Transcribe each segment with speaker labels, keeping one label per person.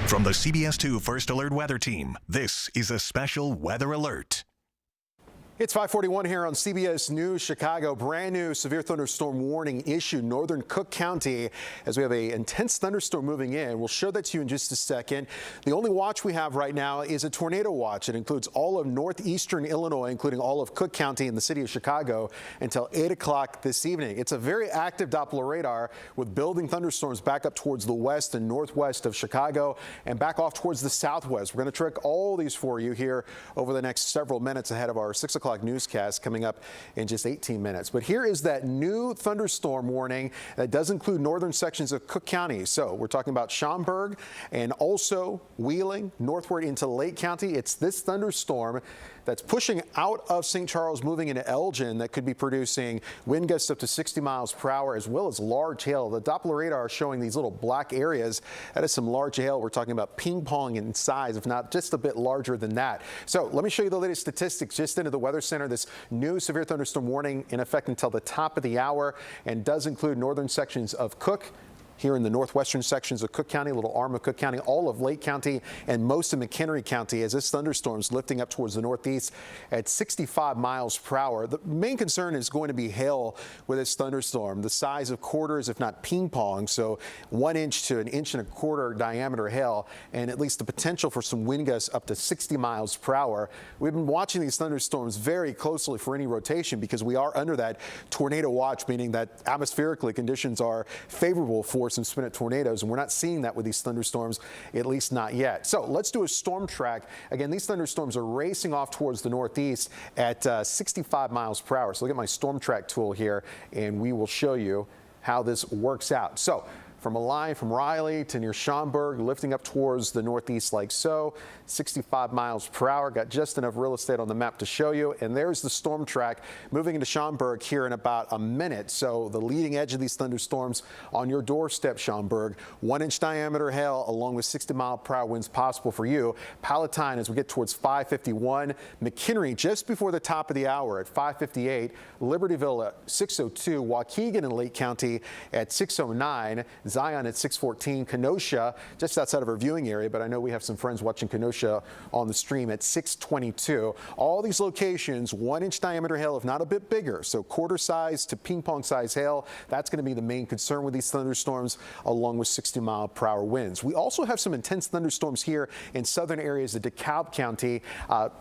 Speaker 1: From the CBS 2 First Alert Weather Team, this is a special weather alert.
Speaker 2: It's 5:41 here on CBS News Chicago. Brand new severe thunderstorm warning issued northern Cook County as we have an intense thunderstorm moving in. We'll show that to you in just a second. The only watch we have right now is a tornado watch. It includes all of northeastern Illinois, including all of Cook County and the city of Chicago until 8 o'clock this evening. It's a very active Doppler radar with building thunderstorms back up towards the west and northwest of Chicago and back off towards the southwest. We're going to track all these for you here over the next several minutes ahead of our 6 o'clock newscast coming up in just 18 minutes. But here is that new thunderstorm warning that does include northern sections of Cook County. So we're talking about Schaumburg and also Wheeling northward into Lake County. It's this thunderstorm that's pushing out of St. Charles, moving into Elgin, that could be producing wind gusts up to 60 miles per hour, as well as large hail. The Doppler radar is showing these little black areas. That is some large hail. We're talking about ping pong in size, if not just a bit larger than that. So let me show you the latest statistics just into the Weather Center. This new severe thunderstorm warning in effect until the top of the hour and does include northern sections of Cook, here in the northwestern sections of Cook County, a little arm of Cook County, all of Lake County, and most of McHenry County as this thunderstorm is lifting up towards the northeast at 65 miles per hour. The main concern is going to be hail with this thunderstorm, the size of quarters, if not ping pong, so 1 inch to 1.25 inch diameter hail, and at least the potential for some wind gusts up to 60 miles per hour. We've been watching these thunderstorms very closely for any rotation because we are under that tornado watch, meaning that atmospherically conditions are favorable for some spin-it tornadoes, and we're not seeing that with these thunderstorms, at least not yet. So let's do a storm track. Again, these thunderstorms are racing off towards the northeast at 65 miles per hour. So look at my storm track tool here, and we will show you how this works out. So from a line from Riley to near Schaumburg, lifting up towards the northeast like so, 65 miles per hour. Got just enough real estate on the map to show you. And there's the storm track moving into Schaumburg here in about a minute. So the leading edge of these thunderstorms on your doorstep, Schaumburg. 1 inch diameter hail along with 60 mile per hour winds possible for you. Palatine as we get towards 5:51. McHenry just before the top of the hour at 5:58. Libertyville at 6:02. Waukegan in Lake County at 6:09. Zion at 6:14, Kenosha just outside of our viewing area, but I know we have some friends watching Kenosha on the stream at 6:22. All these locations, 1 inch diameter hail, if not a bit bigger. So quarter size to ping pong size hail. That's going to be the main concern with these thunderstorms, along with 60 mile per hour winds. We also have some intense thunderstorms here in southern areas of DeKalb County,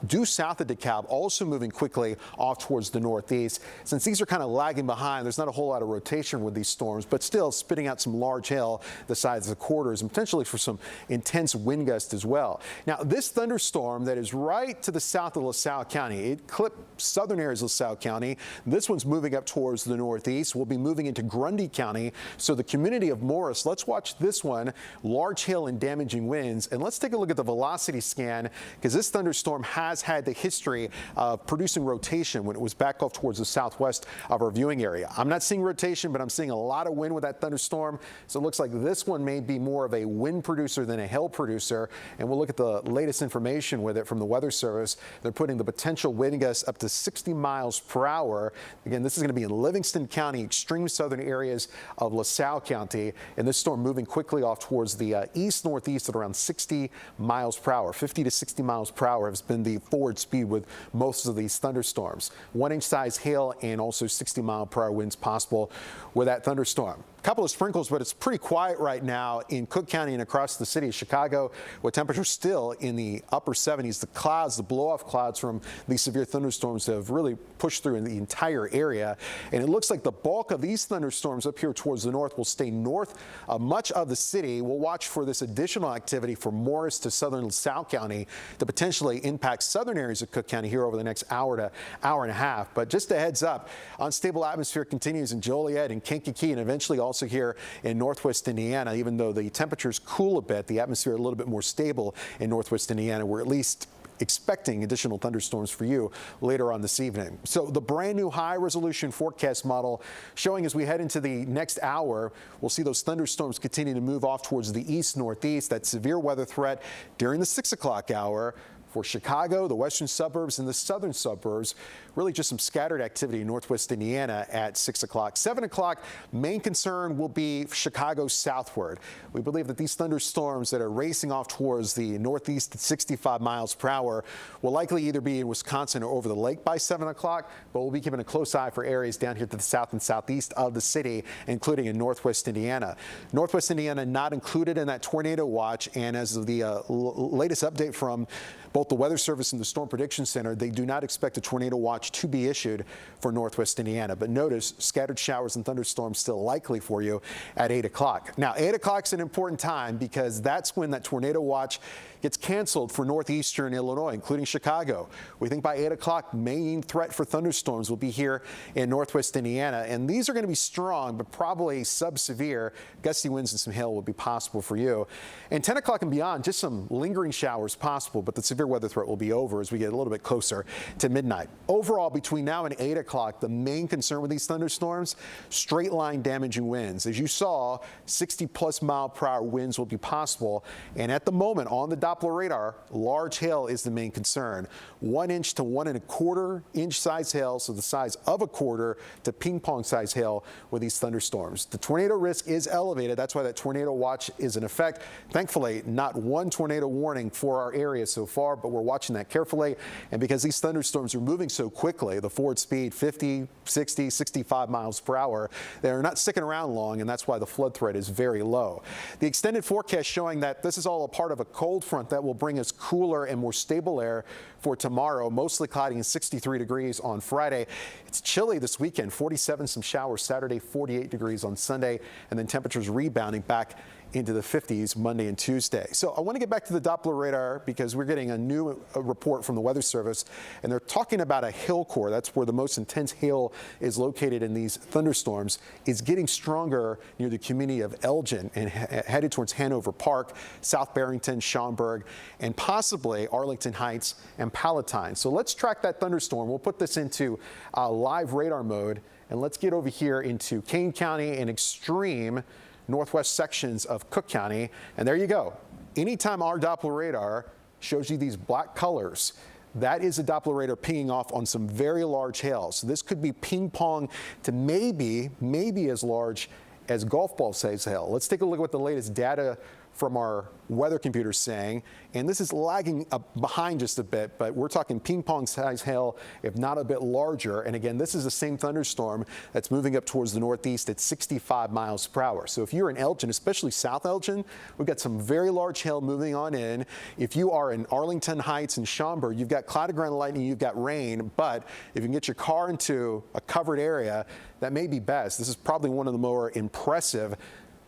Speaker 2: due south of DeKalb, also moving quickly off towards the northeast. Since these are kind of lagging behind, there's not a whole lot of rotation with these storms, but still spitting out some large hail the size of the quarters and potentially for some intense wind gusts as well. Now, this thunderstorm that is right to the south of LaSalle County, it clipped southern areas of LaSalle County. This one's moving up towards the northeast. We'll be moving into Grundy County. So the community of Morris, let's watch this one. Large hail and damaging winds. And let's take a look at the velocity scan because this thunderstorm has had the history of producing rotation when it was back off towards the southwest of our viewing area. I'm not seeing rotation, but I'm seeing a lot of wind with that thunderstorm. So it looks like this one may be more of a wind producer than a hail producer. And we'll look at the latest information with it from the Weather Service. They're putting the potential wind gusts up to 60 miles per hour. Again, this is going to be in Livingston County, extreme southern areas of LaSalle County. And this storm moving quickly off towards the east-northeast at around 60 miles per hour. 50 to 60 miles per hour has been the forward speed with most of these thunderstorms. 1 inch size hail and also 60 mile per hour winds possible with that thunderstorm. A couple of sprinkles, but it's pretty quiet right now in Cook County and across the city of Chicago, with temperatures still in the upper 70s. The clouds, the blow-off clouds from these severe thunderstorms have really pushed through in the entire area. And it looks like the bulk of these thunderstorms up here towards the north will stay north of much of the city. We'll watch for this additional activity from Morris to southern LaSalle County to potentially impact southern areas of Cook County here over the next hour to hour and a half. But just a heads up, unstable atmosphere continues in Joliet and Kankakee and eventually also here in northwest Indiana. Even though the temperatures cool a bit, the atmosphere a little bit more stable in northwest Indiana. We're at least expecting additional thunderstorms for you later on this evening. So the brand new high resolution forecast model showing as we head into the next hour, we'll see those thunderstorms continue to move off towards the east northeast. That severe weather threat during the 6 o'clock hour for Chicago, the western suburbs, and the southern suburbs. Really just some scattered activity in northwest Indiana at 6 o'clock. 7 o'clock, main concern will be Chicago southward. We believe that these thunderstorms that are racing off towards the northeast at 65 miles per hour will likely either be in Wisconsin or over the lake by 7 o'clock, but we'll be keeping a close eye for areas down here to the south and southeast of the city, including in northwest Indiana. Northwest Indiana not included in that tornado watch, and as of the latest update from both the Weather Service and the Storm Prediction Center, they do not expect a tornado watch to be issued for northwest Indiana. But notice scattered showers and thunderstorms still likely for you at 8 o'clock. Now, 8 o'clock is an important time because that's when that tornado watch gets canceled for northeastern Illinois, including Chicago. We think by 8 o'clock, main threat for thunderstorms will be here in northwest Indiana. And these are going to be strong, but probably sub-severe. Gusty winds and some hail will be possible for you. And 10 o'clock and beyond, just some lingering showers possible, but the severe weather threat will be over as we get a little bit closer to midnight. Overall, between now and 8 o'clock, the main concern with these thunderstorms, straight line damaging winds. As you saw, 60+ mile per hour winds will be possible. And at the moment on the Doppler radar, large hail is the main concern. 1 inch to 1 1/4 inch size hail, so the size of a quarter to ping pong size hail with these thunderstorms. The tornado risk is elevated. That's why that tornado watch is in effect. Thankfully, not one tornado warning for our area so far, but we're watching that carefully. And because these thunderstorms are moving so quickly, the forward speed 50, 60, 65 miles per hour, they're not sticking around long, and that's why the flood threat is very low. The extended forecast showing that this is all a part of a cold front that will bring us cooler and more stable air for tomorrow, mostly cloudy and 63 degrees on Friday. It's chilly this weekend, 47, some showers Saturday, 48 degrees on Sunday, and then temperatures rebounding back into the 50s Monday and Tuesday. So I want to get back to the Doppler radar because we're getting a new report from the Weather Service, and they're talking about a hail core. That's where the most intense hail is located in these thunderstorms. Is getting stronger near the community of Elgin and headed towards Hanover Park, South Barrington, Schaumburg, and possibly Arlington Heights and Palatine. So let's track that thunderstorm. We'll put this into live radar mode, and let's get over here into Kane County and extreme northwest sections of Cook County. And there you go. Anytime our Doppler radar shows you these black colors, that is a Doppler radar pinging off on some very large hail. So this could be ping pong to maybe as large as golf ball size hail. Let's take a look at what the latest data from our weather computer saying, and this is lagging up behind just a bit, but we're talking ping pong size hail, if not a bit larger. And again, this is the same thunderstorm that's moving up towards the northeast at 65 miles per hour. So if you're in Elgin, especially South Elgin, we've got some very large hail moving on in. If you are in Arlington Heights and Schaumburg, you've got cloud ground lightning, you've got rain, but if you can get your car into a covered area, that may be best. This is probably one of the more impressive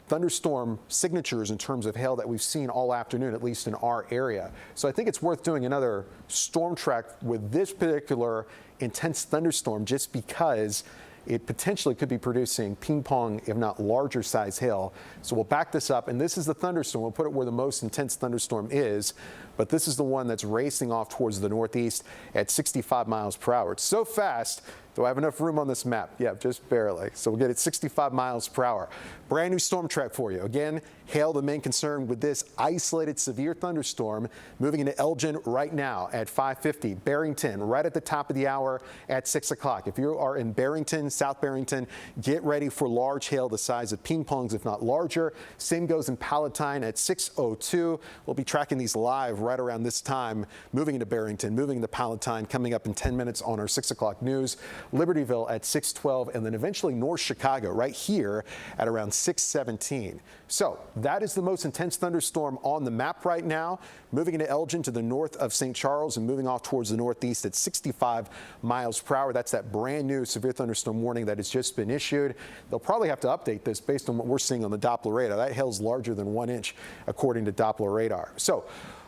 Speaker 2: thunderstorm signatures in terms of hail that we've seen all afternoon, at least in our area. So I think it's worth doing another storm track with this particular intense thunderstorm just because it potentially could be producing ping pong, if not larger size hail. So we'll back this up, and this is the thunderstorm. We'll put it where the most intense thunderstorm is, but this is the one that's racing off towards the northeast at 65 miles per hour. It's so fast. Do I have enough room on this map? Yeah, just barely. So we'll get it 65 miles per hour. Brand new storm track for you. Again, hail the main concern with this isolated severe thunderstorm moving into Elgin right now at 5:50. Barrington right at the top of the hour at 6 o'clock. If you are in Barrington, South Barrington, get ready for large hail the size of ping pongs, if not larger. Same goes in Palatine at 6:02. We'll be tracking these live right around this time, moving into Barrington, moving into Palatine, coming up in 10 minutes on our 6 o'clock news. Libertyville at 6:12, and then eventually North Chicago right here at around 6:17. So that is the most intense thunderstorm on the map right now, moving into Elgin to the north of St. Charles and moving off towards the northeast at 65 miles per hour. That's that brand new severe thunderstorm warning that has just been issued. They'll probably have to update this based on what we're seeing on the Doppler radar. That hail's larger than 1 inch according to Doppler radar. So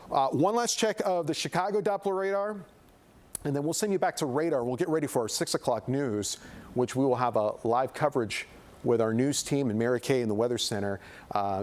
Speaker 2: one last check of the Chicago Doppler radar, and then we'll send you back to radar, and we'll get ready for our 6 o'clock news, which we will have a live coverage with our news team and Mary Kay in the Weather Center.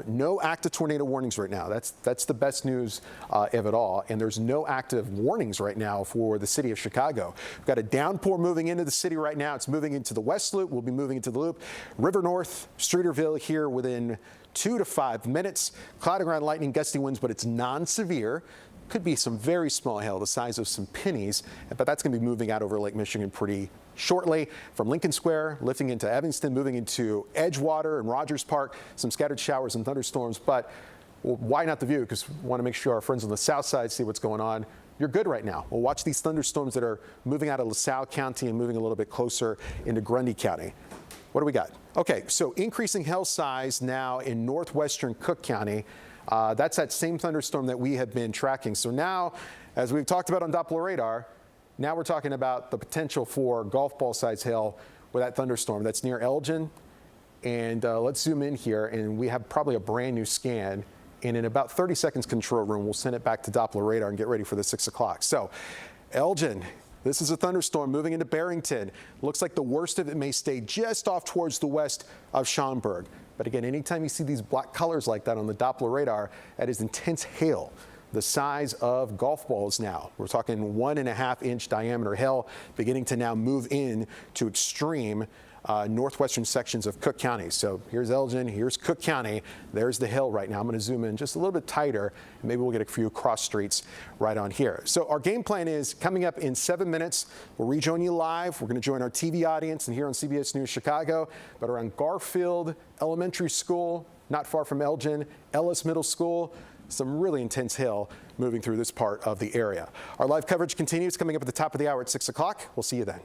Speaker 2: No active tornado warnings right now. That's the best news of it all. And there's no active warnings right now for the city of Chicago. We've got a downpour moving into the city right now. It's moving into the West Loop. We'll be moving into the Loop. River North, Streeterville here within 2 to 5 minutes. Cloud and ground lightning, gusty winds, but it's non-severe. Could be some very small hail the size of some pennies, but that's going to be moving out over Lake Michigan pretty shortly. From Lincoln Square, lifting into Evanston, moving into Edgewater and Rogers Park, some scattered showers and thunderstorms, but well, why not the view? Because we want to make sure our friends on the south side see what's going on. You're good right now. We'll watch these thunderstorms that are moving out of LaSalle County and moving a little bit closer into Grundy County. What do we got? Okay, so increasing hail size now in northwestern Cook County. That's that same thunderstorm that we have been tracking. So now, as we've talked about on Doppler radar, now we're talking about the potential for golf ball size hail with that thunderstorm that's near Elgin. And let's zoom in here, and we have probably a brand new scan. And in about 30 seconds, control room, we'll send it back to Doppler radar and get ready for the 6 o'clock. So Elgin, this is a thunderstorm moving into Barrington. Looks like the worst of it may stay just off towards the west of Schaumburg. But again, anytime you see these black colors like that on the Doppler radar, that is intense hail, the size of golf balls now. We're talking 1.5-inch diameter hail beginning to now move in to extreme northwestern sections of Cook County. So here's Elgin, here's Cook County. There's the hill right now. I'm going to zoom in just a little bit tighter, and maybe we'll get a few cross streets right on here. So our game plan is coming up in 7 minutes. We'll rejoin you live. We're going to join our TV audience and here on CBS News Chicago, but around Garfield Elementary School, not far from Elgin, Ellis Middle School, some really intense hail moving through this part of the area. Our live coverage continues coming up at the top of the hour at 6 o'clock. We'll see you then.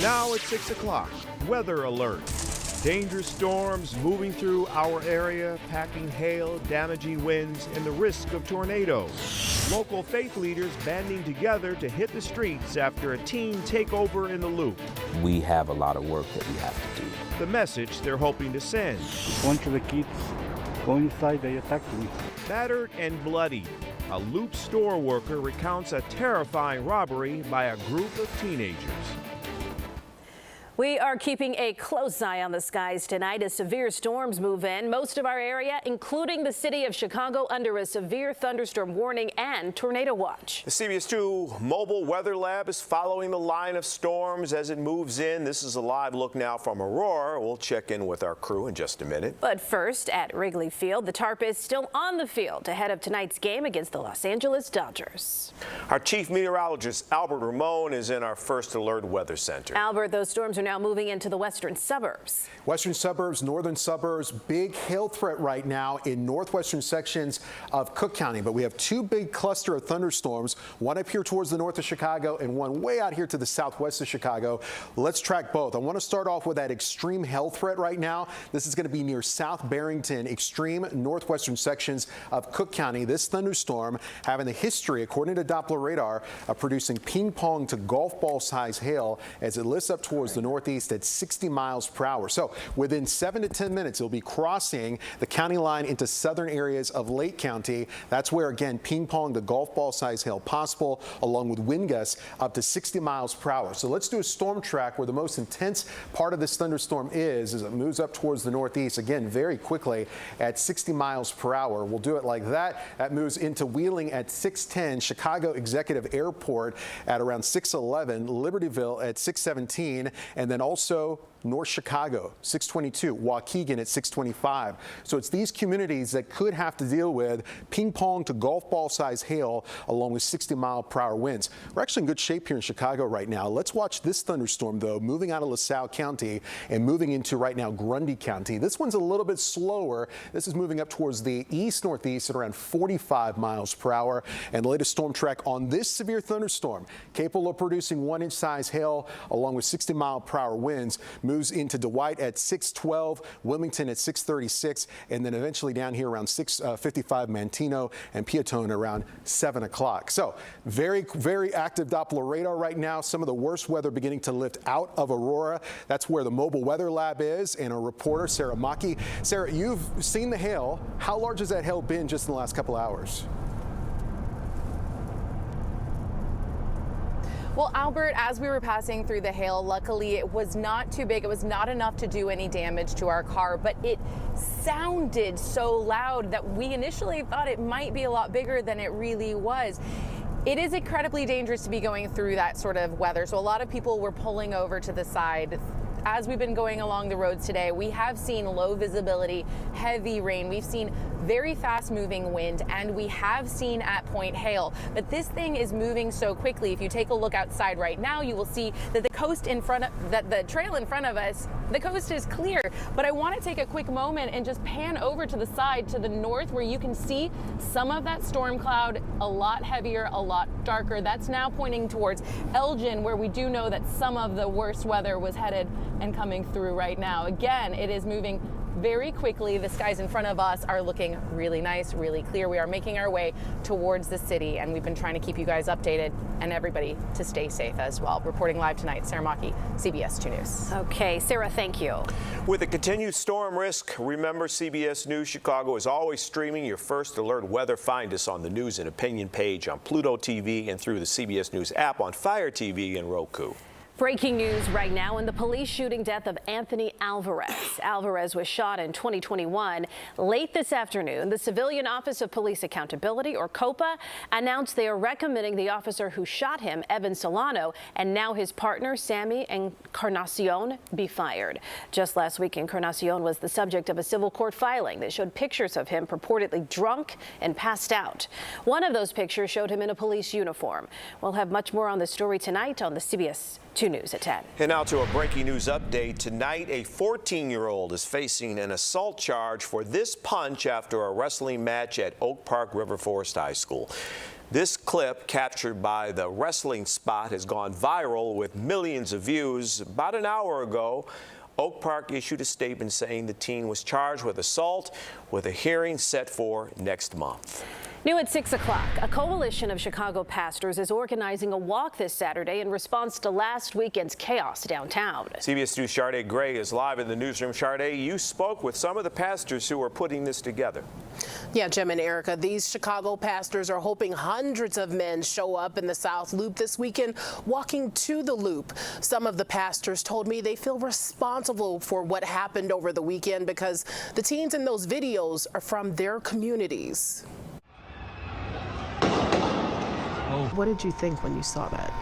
Speaker 3: Now at 6 o'clock, weather alert. Dangerous storms moving through our area, packing hail, damaging winds, and the risk of tornadoes. Local faith leaders banding together to hit the streets after a teen takeover in the Loop.
Speaker 4: We have a lot of work that we have to do.
Speaker 3: The message they're hoping to send.
Speaker 5: A bunch of the kids go inside, they attacked me.
Speaker 3: Battered and bloody, a Loop store worker recounts a terrifying robbery by a group of teenagers.
Speaker 6: We are keeping a close eye on the skies tonight as severe storms move in. Most of our area, including the city of Chicago, under a severe thunderstorm warning and tornado watch.
Speaker 7: The CBS 2 mobile weather lab is following the line of storms as it moves in. This is a live look now from Aurora. We'll check in with our crew in just a minute.
Speaker 6: But first, at Wrigley Field, the tarp is still on the field ahead of tonight's game against the Los Angeles Dodgers.
Speaker 7: Our chief meteorologist, Albert Ramon, is in our First Alert Weather Center.
Speaker 6: Albert, those storms are now moving into the western suburbs.
Speaker 2: Western suburbs, northern suburbs, big hail threat right now in northwestern sections of Cook County. But we have two big cluster of thunderstorms, one up here towards the north of Chicago and one way out here to the southwest of Chicago. Let's track both. I want to start off with that extreme hail threat right now. This is going to be near South Barrington, extreme northwestern sections of Cook County. This thunderstorm having the history, according to Doppler radar, of producing ping pong to golf ball size hail as it lifts up towards the northeast at 60 miles per hour. So within 7 to 10 minutes, it'll be crossing the county line into southern areas of Lake County. That's where, again, ping pong to golf ball size hail possible, along with wind gusts up to 60 miles per hour. So let's do a storm track where the most intense part of this thunderstorm is as it moves up towards the northeast, again, very quickly at 60 miles per hour. We'll do it like that. That moves into Wheeling at 6:10, Chicago Executive Airport at around 6:11, Libertyville at 6:17, and then also North Chicago, 6:22, Waukegan at 6:25. So it's these communities that could have to deal with ping pong to golf ball size hail along with 60-mile-per-hour winds. We're actually in good shape here in Chicago right now. Let's watch this thunderstorm, though, moving out of LaSalle County and moving into right now Grundy County. This one's a little bit slower. This is moving up towards the east-northeast at around 45 miles per hour. And the latest storm track on this severe thunderstorm, capable of producing 1-inch size hail along with 60-mile-per-hour winds, moves into Dwight at 6:12, Wilmington at 6:36, and then eventually down here around 6:55, Mantino and Piatone around 7 o'clock. So very, very active Doppler radar right now. Some of the worst weather beginning to lift out of Aurora. That's where the mobile weather lab is, and our reporter, Sarah Maki. Sarah, you've seen the hail. How large has that hail been just in the last couple hours?
Speaker 8: Well, Albert, as we were passing through the hail, luckily it was not too big. It was not enough to do any damage to our car, but it sounded so loud that we initially thought it might be a lot bigger than it really was. It is incredibly dangerous to be going through that sort of weather, so a lot of people were pulling over to the side. As we've been going along the roads today, we have seen low visibility, heavy rain. We've seen very fast moving wind, and we have seen at point hail. But this thing is moving so quickly. If you take a look outside right now, you will see that the coast in front of the trail in front of us, the coast is clear. But I want to take a quick moment and just pan over to the side to the north where you can see some of that storm cloud, a lot heavier, a lot darker. That's now pointing towards Elgin, where we do know that some of the worst weather was headed and coming through right now. Again, it is moving very quickly. The skies in front of us are looking really nice, really clear. We are making our way towards the city, and we've been trying to keep you guys updated and everybody to stay safe as well. Reporting live tonight, Sarah Maki, CBS 2 News.
Speaker 6: Okay, Sarah, thank you.
Speaker 7: With the continued storm risk, remember CBS News Chicago is always streaming your First Alert weather. Find us on the News and Opinion page on Pluto TV and through the CBS News app on Fire TV and Roku.
Speaker 6: Breaking news right now in the police shooting death of Anthony Alvarez. Alvarez was shot in 2021. Late this afternoon, the Civilian Office of Police Accountability, or COPA, announced they are recommending the officer who shot him, Evan Solano, and now his partner, Sammy Encarnacion, be fired. Just last week, Encarnacion was the subject of a civil court filing that showed pictures of him purportedly drunk and passed out. One of those pictures showed him in a police uniform. We'll have much more on the story tonight on the CBS 2 News at 10.
Speaker 7: And now to a breaking news update. Tonight, a 14-year-old is facing an assault charge for this punch after a wrestling match at Oak Park River Forest High School. This clip, captured by the wrestling spot, has gone viral with millions of views. About an hour ago, Oak Park issued a statement saying the teen was charged with assault, with a hearing set for next month.
Speaker 6: New at 6 o'clock, a coalition of Chicago pastors is organizing a walk this Saturday in response to last weekend's chaos downtown.
Speaker 7: CBS News' Sharday Gray is live in the newsroom. Sharday, you spoke with some of the pastors who are putting this together.
Speaker 9: Yeah, Jim and Erica, these Chicago pastors are hoping hundreds of men show up in the South Loop this weekend, walking to the Loop. Some of the pastors told me they feel responsible for what happened over the weekend because the teens in those videos are from their communities. What did you think when you saw that?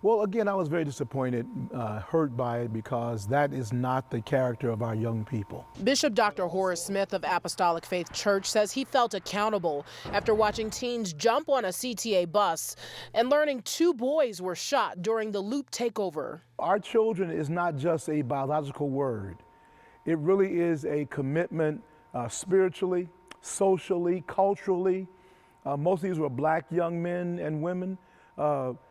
Speaker 10: Well, again, I was very disappointed, hurt by it, because that is not the character of our young people.
Speaker 9: Bishop Dr. Horace Smith of Apostolic Faith Church says he felt accountable after watching teens jump on a CTA bus and learning 2 boys were shot during the Loop takeover.
Speaker 10: Our children is not just a biological word. It really is a commitment spiritually, socially, culturally. Most of these were black young men and women.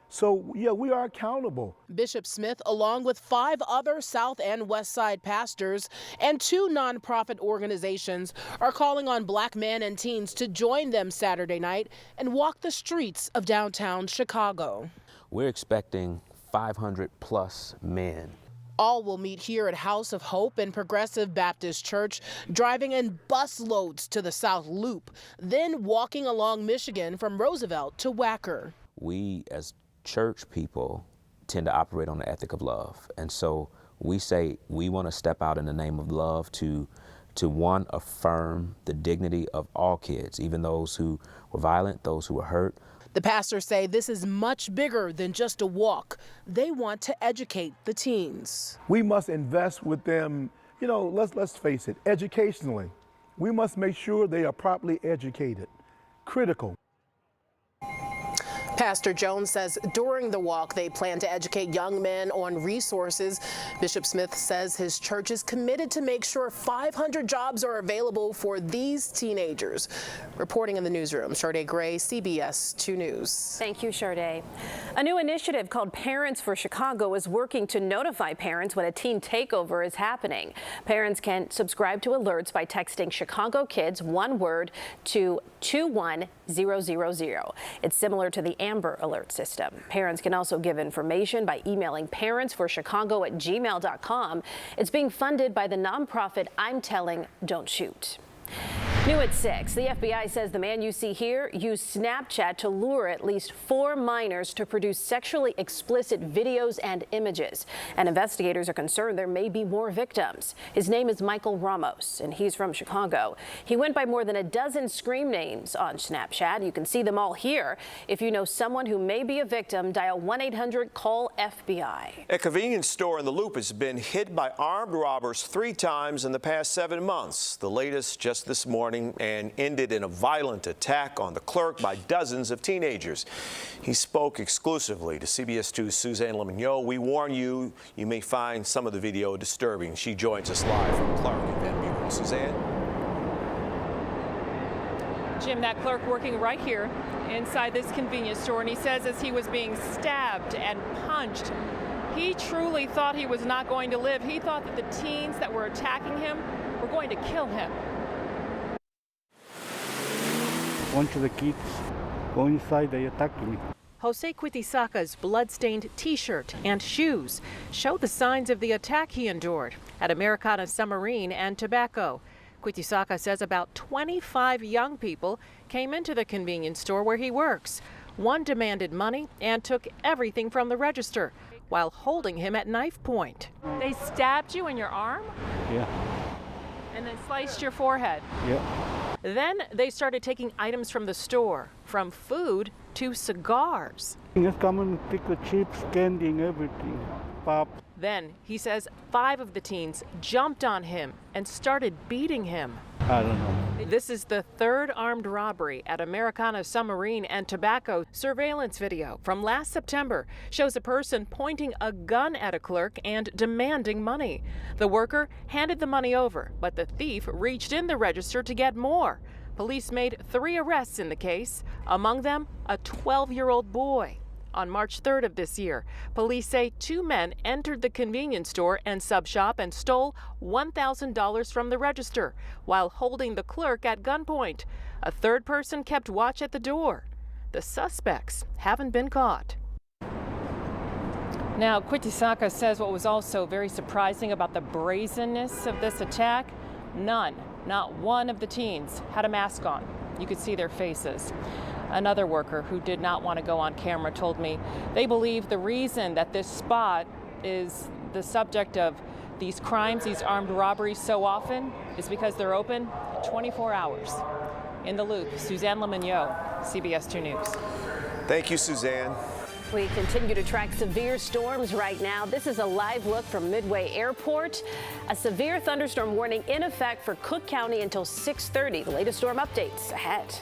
Speaker 10: So, yeah, we are accountable.
Speaker 9: Bishop Smith, along with 5 other South and West Side pastors and 2 nonprofit organizations, are calling on black men and teens to join them Saturday night and walk the streets of downtown Chicago.
Speaker 4: We're expecting 500 plus men.
Speaker 9: All will meet here at House of Hope and Progressive Baptist Church, driving in bus loads to the South Loop, then walking along Michigan from Roosevelt to Wacker.
Speaker 4: We as church people tend to operate on the ethic of love. And so we say we want to step out in the name of love to one, affirm the dignity of all kids, even those who were violent, those who were hurt.
Speaker 9: The pastors say this is much bigger than just a walk. They want to educate the teens.
Speaker 10: We must invest with them, you know, let's face it, educationally. We must make sure they are properly educated, critical.
Speaker 9: Pastor Jones says during the walk they plan to educate young men on resources. Bishop Smith says his church is committed to make sure 500 jobs are available for these teenagers. Reporting in the newsroom, Sharday Gray, CBS 2 News.
Speaker 6: Thank you, Sharday. A new initiative called Parents for Chicago is working to notify parents when a teen takeover is happening. Parents can subscribe to alerts by texting Chicago Kids, one word, to 21000. It's similar to the Amber Alert system. Parents can also give information by emailing parentsforchicago@gmail.com. It's being funded by the nonprofit I'm Telling, Don't Shoot. New at 6, the FBI says the man you see here used Snapchat to lure at least 4 minors to produce sexually explicit videos and images. And investigators are concerned there may be more victims. His name is Michael Ramos, and he's from Chicago. He went by more than a dozen screen names on Snapchat. You can see them all here. If you know someone who may be a victim, dial 1-800-CALL-FBI.
Speaker 7: A convenience store in the Loop has been hit by armed robbers 3 times in the past 7 months. The latest just this morning, and ended in a violent attack on the clerk by dozens of teenagers. He spoke exclusively to CBS 2's Suzanne Lemignot. We warn you, you may find some of the video disturbing. She joins us live from Clark and Van Buren. Suzanne?
Speaker 11: Jim, that clerk working right here inside this convenience store, and he says as he was being stabbed and punched, he truly thought he was not going to live. He thought that the teens that were attacking him were going to kill him.
Speaker 5: One of the kids go inside, they attacked me.
Speaker 11: Jose Quitisaka's blood-stained T-shirt and shoes show the signs of the attack he endured at Americana Submarine and Tobacco. Quitisaka says about 25 young people came into the convenience store where he works. One demanded money and took everything from the register while holding him at knife point. They stabbed you in your arm?
Speaker 5: Yeah.
Speaker 11: And then sliced your forehead?
Speaker 5: Yeah.
Speaker 11: Then they started taking items from the store, from food to cigars.
Speaker 5: Just come and take the chips, candy, and everything. Pop.
Speaker 11: Then, he says, 5 of the teens jumped on him and started beating him.
Speaker 5: I don't know.
Speaker 11: This is the 3rd armed robbery at Americana Submarine and Tobacco. Surveillance video from last September shows a person pointing a gun at a clerk and demanding money. The worker handed the money over, but the thief reached in the register to get more. Police made 3 arrests in the case, among them a 12-year-old boy. On March 3rd of this year, police say 2 men entered the convenience store and sub shop and stole $1,000 from the register while holding the clerk at gunpoint. A 3rd person kept watch at the door. The suspects haven't been caught. Now, Quittisaka says what was also very surprising about the brazenness of this attack, not one of the teens had a mask on. You could see their faces. Another worker who did not want to go on camera told me they believe the reason that this spot is the subject of these crimes, these armed robberies so often, is because they're open 24 hours. In the Loop, Suzanne Lemonnier, CBS 2 News.
Speaker 7: Thank you, Suzanne.
Speaker 6: We continue to track severe storms right now. This is a live look from Midway Airport. A severe thunderstorm warning in effect for Cook County until 6:30. The latest storm updates ahead.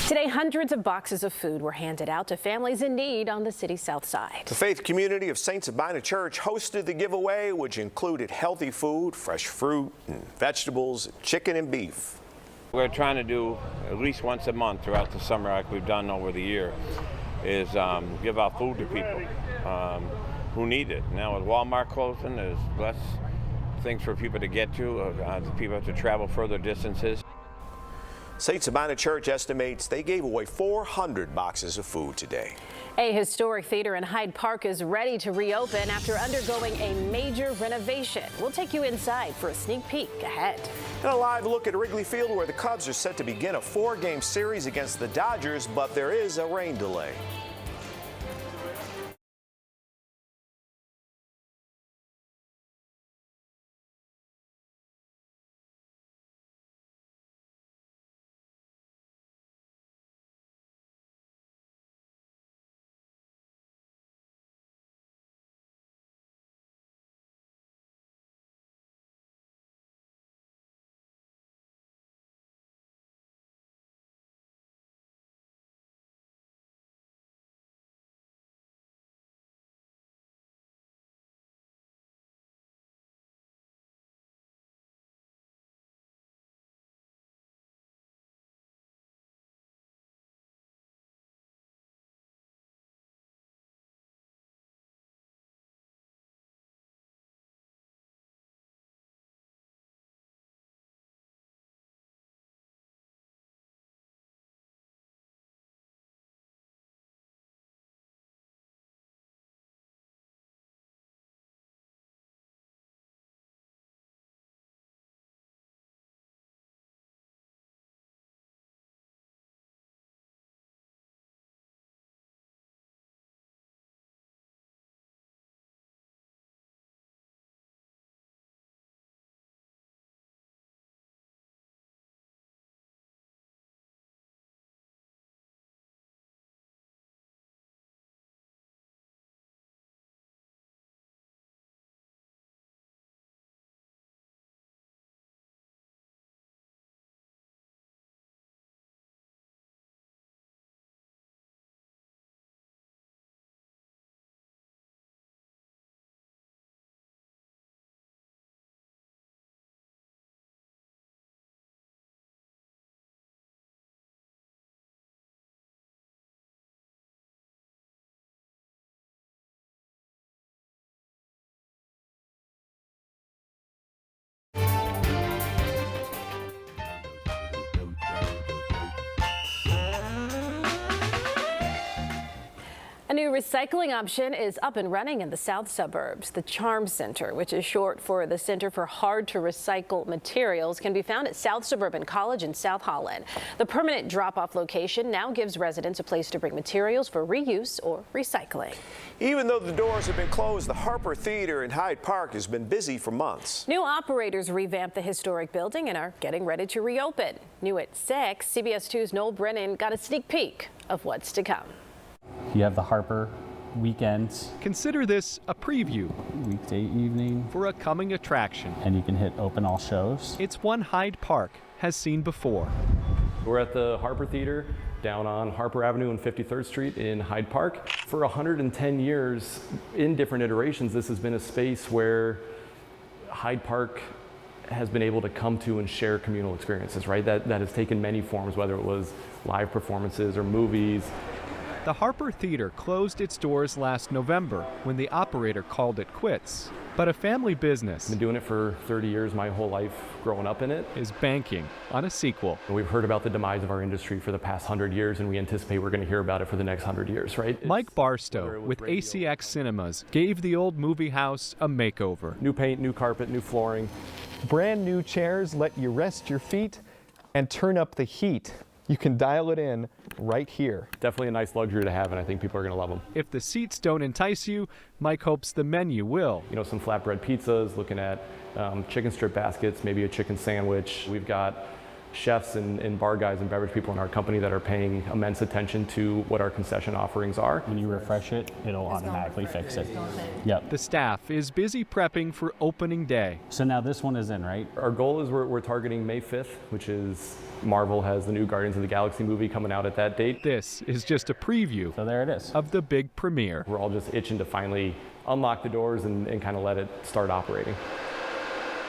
Speaker 6: Today, hundreds of boxes of food were handed out to families in need on the city's south side.
Speaker 7: The faith community of St. Sabina Church hosted the giveaway, which included healthy food, fresh fruit and vegetables, chicken and beef.
Speaker 12: We're trying to do at least once a month throughout the summer, like we've done over the year, is give out food to people who need it. Now with Walmart closing, there's less things for people to get to. People have to travel further distances.
Speaker 7: St. Sabina Church estimates they gave away 400 boxes of food today.
Speaker 6: A historic theater in Hyde Park is ready to reopen after undergoing a major renovation. We'll take you inside for a sneak peek ahead.
Speaker 7: And a live look at Wrigley Field, where the Cubs are set to begin a 4-game series against the Dodgers, but there is a rain delay.
Speaker 6: A new recycling option is up and running in the south suburbs. The Charm Center, which is short for the Center for Hard to Recycle Materials, can be found at South Suburban College in South Holland. The permanent drop-off location now gives residents a place to bring materials for reuse or recycling.
Speaker 7: Even though the doors have been closed, the Harper Theater in Hyde Park has been busy for months.
Speaker 6: New operators revamped the historic building and are getting ready to reopen. New at 6, CBS 2's Noel Brennan got a sneak peek of what's to come.
Speaker 13: You have the Harper weekends.
Speaker 14: Consider this a preview.
Speaker 13: Weekday evening.
Speaker 14: For a coming attraction.
Speaker 13: And you can hit open all shows.
Speaker 14: It's one Hyde Park has seen before.
Speaker 15: We're at the Harper Theater down on Harper Avenue and 53rd Street in Hyde Park. For 110 years, in different iterations, this has been a space where Hyde Park has been able to come to and share communal experiences, right? That has taken many forms, whether it was live performances or movies.
Speaker 14: The Harper Theater closed its doors last November when the operator called it quits. But a family business,
Speaker 15: I've been doing it for 30 years, my whole life growing up in it,
Speaker 14: is banking on a sequel.
Speaker 15: We've heard about the demise of our industry for the past 100 years, and we anticipate we're going to hear about it for the next 100 years, right?
Speaker 14: Mike Barstow with ACX Cinemas gave the old movie house a makeover.
Speaker 15: New paint, new carpet, new flooring.
Speaker 16: Brand new chairs let you rest your feet and turn up the heat. You can dial it in right here.
Speaker 15: Definitely a nice luxury to have, and I think people are going to love them.
Speaker 14: If the seats don't entice you, Mike hopes the menu will.
Speaker 15: You know, some flatbread pizzas, looking at chicken strip baskets, maybe a chicken sandwich. We've got chefs and bar guys and beverage people in our company that are paying immense attention to what our concession offerings are.
Speaker 13: When you refresh it, it'll automatically fix it. Yep.
Speaker 14: The staff is busy prepping for opening day.
Speaker 13: So now this one is in, right?
Speaker 15: Our goal is we're targeting May 5th, which is Marvel has the new Guardians of the Galaxy movie coming out at that date.
Speaker 14: This is just a preview.
Speaker 13: So there it is.
Speaker 14: Of the big premiere.
Speaker 15: We're all just itching to finally unlock the doors and kind of let it start operating.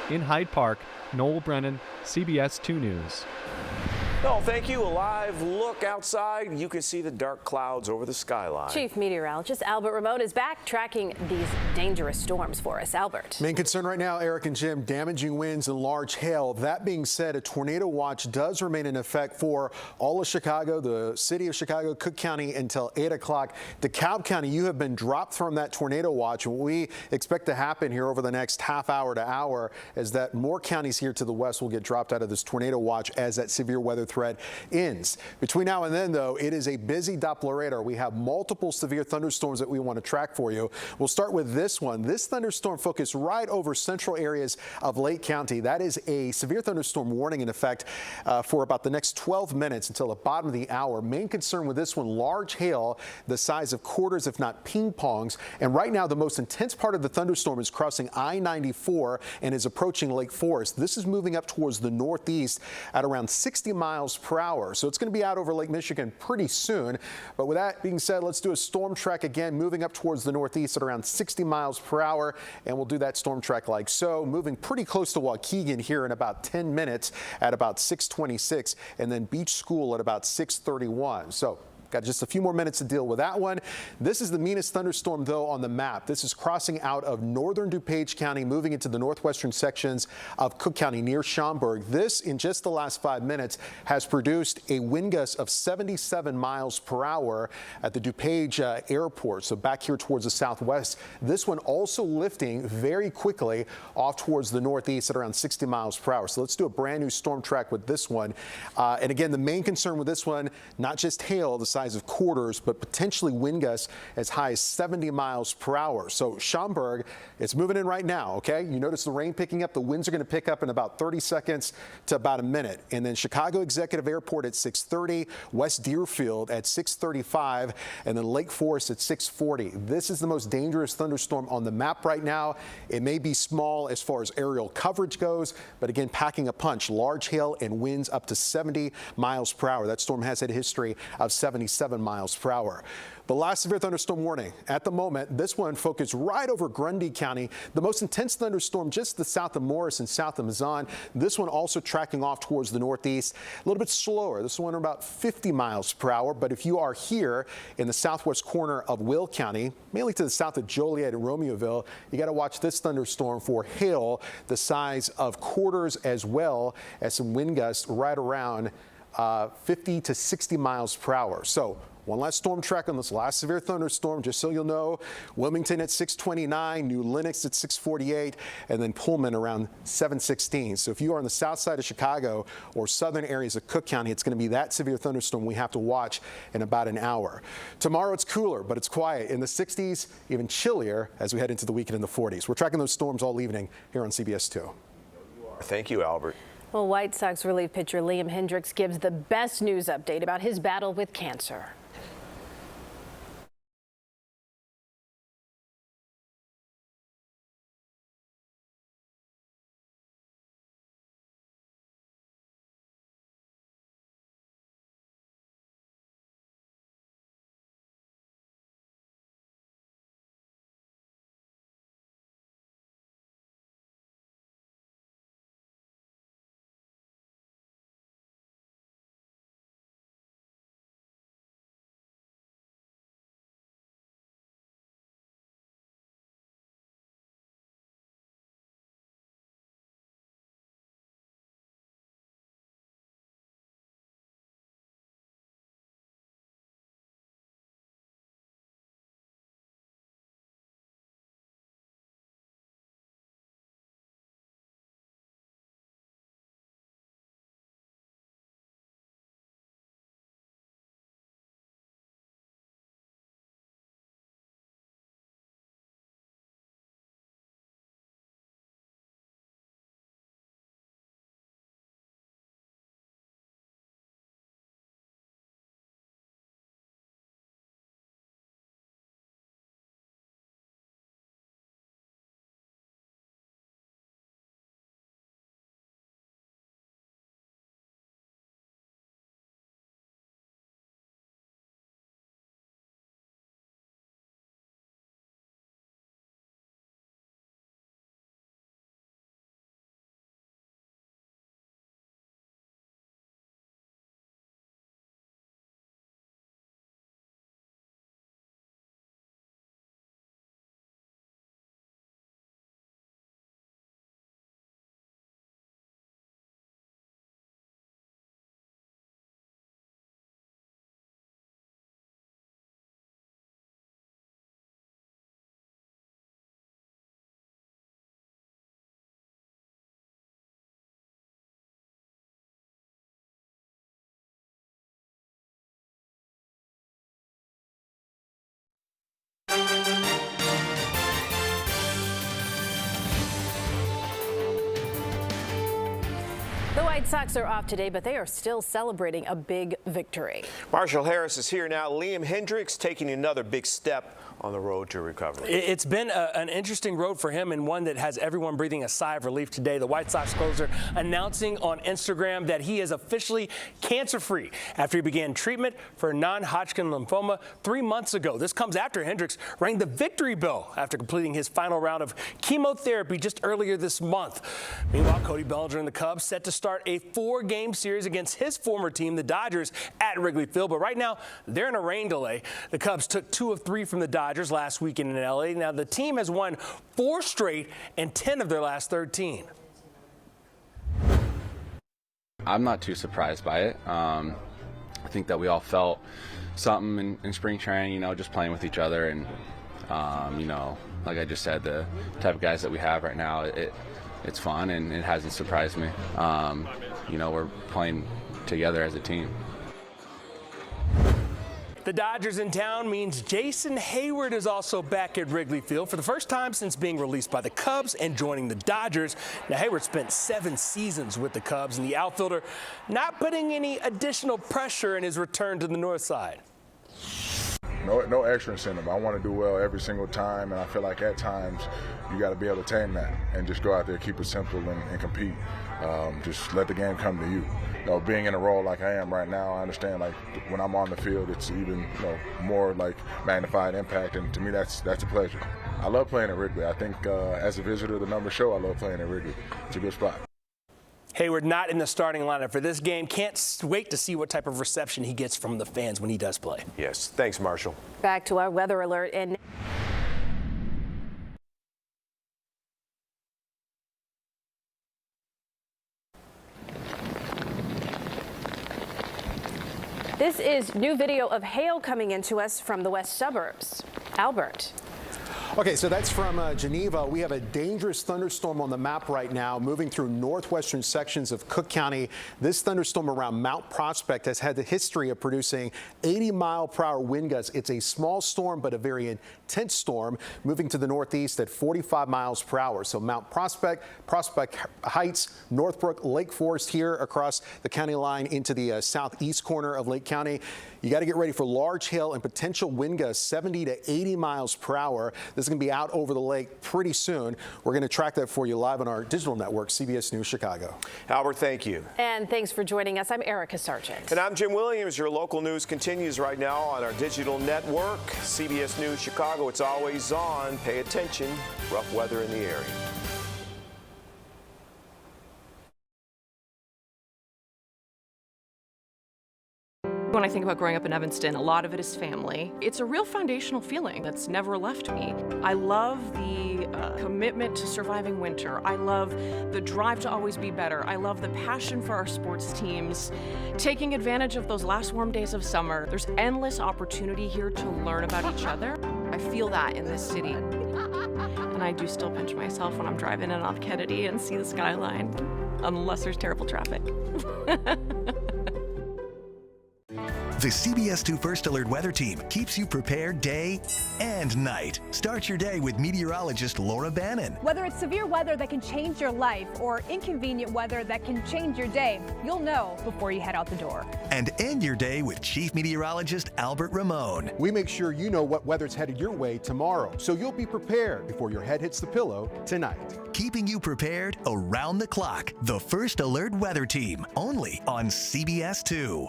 Speaker 14: In Hyde Park, Noel Brennan, CBS 2 News.
Speaker 7: No, thank you. A live look outside. You can see the dark clouds over the skyline.
Speaker 6: Chief Meteorologist Albert Ramon is back tracking these dangerous storms for us. Albert.
Speaker 2: Main concern right now, Eric and Jim, damaging winds and large hail. That being said, a tornado watch does remain in effect for all of Chicago, the city of Chicago, Cook County until 8 o'clock. DeKalb County, you have been dropped from that tornado watch. What we expect to happen here over the next half hour to hour is that more counties here to the west will get dropped out of this tornado watch as that severe weather threat ends. Between now and then, though, it is a busy Doppler radar. We have multiple severe thunderstorms that we want to track for you. We'll start with this one. This thunderstorm focused right over central areas of Lake County. That is a severe thunderstorm warning in effect for about the next 12 minutes until the bottom of the hour. Main concern with this one, large hail the size of quarters, if not ping pongs. And right now, the most intense part of the thunderstorm is crossing I-94 and is approaching Lake Forest. This is moving up towards the northeast at around 60 miles per hour. So it's going to be out over Lake Michigan pretty soon. But with that being said, let's do a storm track again, moving up towards the northeast at around 60 miles per hour. And we'll do that storm track like so, moving pretty close to Waukegan here in about 10 minutes at about 6:26, and then Beach School at about 6:31. So got just a few more minutes to deal with that one. This is the meanest thunderstorm, though, on the map. This is crossing out of northern DuPage County, moving into the northwestern sections of Cook County near Schaumburg. This, in just the last 5 minutes, has produced a wind gust of 77 miles per hour at the DuPage airport. So back here towards the southwest. This one also lifting very quickly off towards the northeast at around 60 miles per hour. So let's do a brand new storm track with this one. And again, the main concern with this one, not just hail the size of quarters, but potentially wind gusts as high as 70 miles per hour. So Schaumburg, it's moving in right now, okay? You notice the rain picking up. The winds are going to pick up in about 30 seconds to about a minute. And then Chicago Executive Airport at 6:30, West Deerfield at 6:35, and then Lake Forest at 6:40. This is the most dangerous thunderstorm on the map right now. It may be small as far as aerial coverage goes, but again, packing a punch. Large hail and winds up to 70 miles per hour. That storm has had a history of 77 miles per hour. The last severe thunderstorm warning at the moment, this one focused right over Grundy County. The most intense thunderstorm just the south of Morris and south of Mazon. This one also tracking off towards the northeast, a little bit slower. This one about 50 miles per hour. But if you are here in the southwest corner of Will County, mainly to the south of Joliet and Romeoville, you got to watch this thunderstorm for hail the size of quarters, as well as some wind gusts right around 50 to 60 miles per hour. So One last storm track on this last severe thunderstorm, just so you'll know. Wilmington at 629, New Lenox at 648, and then Pullman around 716. So if you are on the south side of Chicago or southern areas of Cook County, it's going to be that severe thunderstorm we have to watch in about an hour. Tomorrow it's cooler, but it's quiet in the 60s, even chillier as we head into the weekend in the 40s. We're tracking those storms all evening here on CBS 2.
Speaker 7: Thank you, Albert.
Speaker 6: Well, White Sox relief pitcher Liam Hendriks gives the best news update about his battle with cancer. The White Sox are off today, but they are still celebrating a big victory.
Speaker 7: Marshall Harris is here now. Liam Hendriks taking another big step on the road to recovery.
Speaker 17: It's been an interesting road for him, and one that has everyone breathing a sigh of relief today. The White Sox closer announcing on Instagram that he is officially cancer-free after he began treatment for non-Hodgkin lymphoma 3 months ago. This comes after Hendriks rang the victory bell after completing his final round of chemotherapy just earlier this month. Meanwhile, Cody Bellinger and the Cubs set to start a 4-game series against his former team, the Dodgers, at Wrigley Field. But right now, they're in a rain delay. The Cubs took 2 of 3 from the Dodgers last weekend in L.A. Now, the team has won 4 straight and 10 of their last 13.
Speaker 18: I'm not too surprised by it. I think that we all felt something in spring training, just playing with each other. And, like I just said, the type of guys that we have right now, it's fun, and it hasn't surprised me. We're playing together as a team.
Speaker 17: The Dodgers in town means Jason Hayward is also back at Wrigley Field for the first time since being released by the Cubs and joining the Dodgers. Now, Hayward spent 7 seasons with the Cubs, and the outfielder not putting any additional pressure in his return to the north side.
Speaker 19: No extra incentive. I want to do well every single time, and I feel like at times you got to be able to tame that and just go out there, keep it simple, and compete. Just let the game come to you. Being in a role like I am right now, I understand, like, when I'm on the field, it's even more like magnified impact, and to me that's a pleasure. I love playing at Wrigley. I think as a visitor, the numbers show I love playing at Wrigley. It's a good spot.
Speaker 17: Hayward not in the starting lineup for this game. Can't wait to see what type of reception he gets from the fans when he does play.
Speaker 7: Yes, thanks, Marshall.
Speaker 6: Back to our weather alert. And this This is new video of hail coming into us from the west suburbs. Albert.
Speaker 2: Okay, so that's from Geneva. We have a dangerous thunderstorm on the map right now, moving through northwestern sections of Cook County. This thunderstorm around Mount Prospect has had the history of producing 80-mile-per-hour wind gusts. It's a small storm, but a very intense storm, moving to the northeast at 45 miles per hour. So Mount Prospect, Prospect Heights, Northbrook, Lake Forest here across the county line into the southeast corner of Lake County. You got to get ready for large hail and potential wind gusts 70 to 80 miles per hour. This is going to be out over the lake pretty soon. We're going to track that for you live on our digital network, CBS News Chicago.
Speaker 7: Albert, thank you.
Speaker 6: And thanks for joining us. I'm Erica Sargent.
Speaker 7: And I'm Jim Williams. Your local news continues right now on our digital network, CBS News Chicago. It's always on. Pay attention. Rough weather in the area.
Speaker 20: When I think about growing up in Evanston, a lot of it is family. It's a real foundational feeling that's never left me. I love the commitment to surviving winter. I love the drive to always be better. I love the passion for our sports teams, taking advantage of those last warm days of summer. There's endless opportunity here to learn about each other. I feel that in this city. And I do still pinch myself when I'm driving in off Kennedy and see the skyline, unless there's terrible traffic.
Speaker 1: The CBS 2 First Alert Weather Team keeps you prepared day and night. Start your day with meteorologist Laura Bannon.
Speaker 21: Whether it's severe weather that can change your life or inconvenient weather that can change your day, you'll know before you head out the door.
Speaker 1: And end your day with Chief Meteorologist Albert Ramon.
Speaker 2: We make sure you know what weather's headed your way tomorrow, so you'll be prepared before your head hits the pillow tonight.
Speaker 1: Keeping you prepared around the clock. The First Alert Weather Team, only on CBS 2.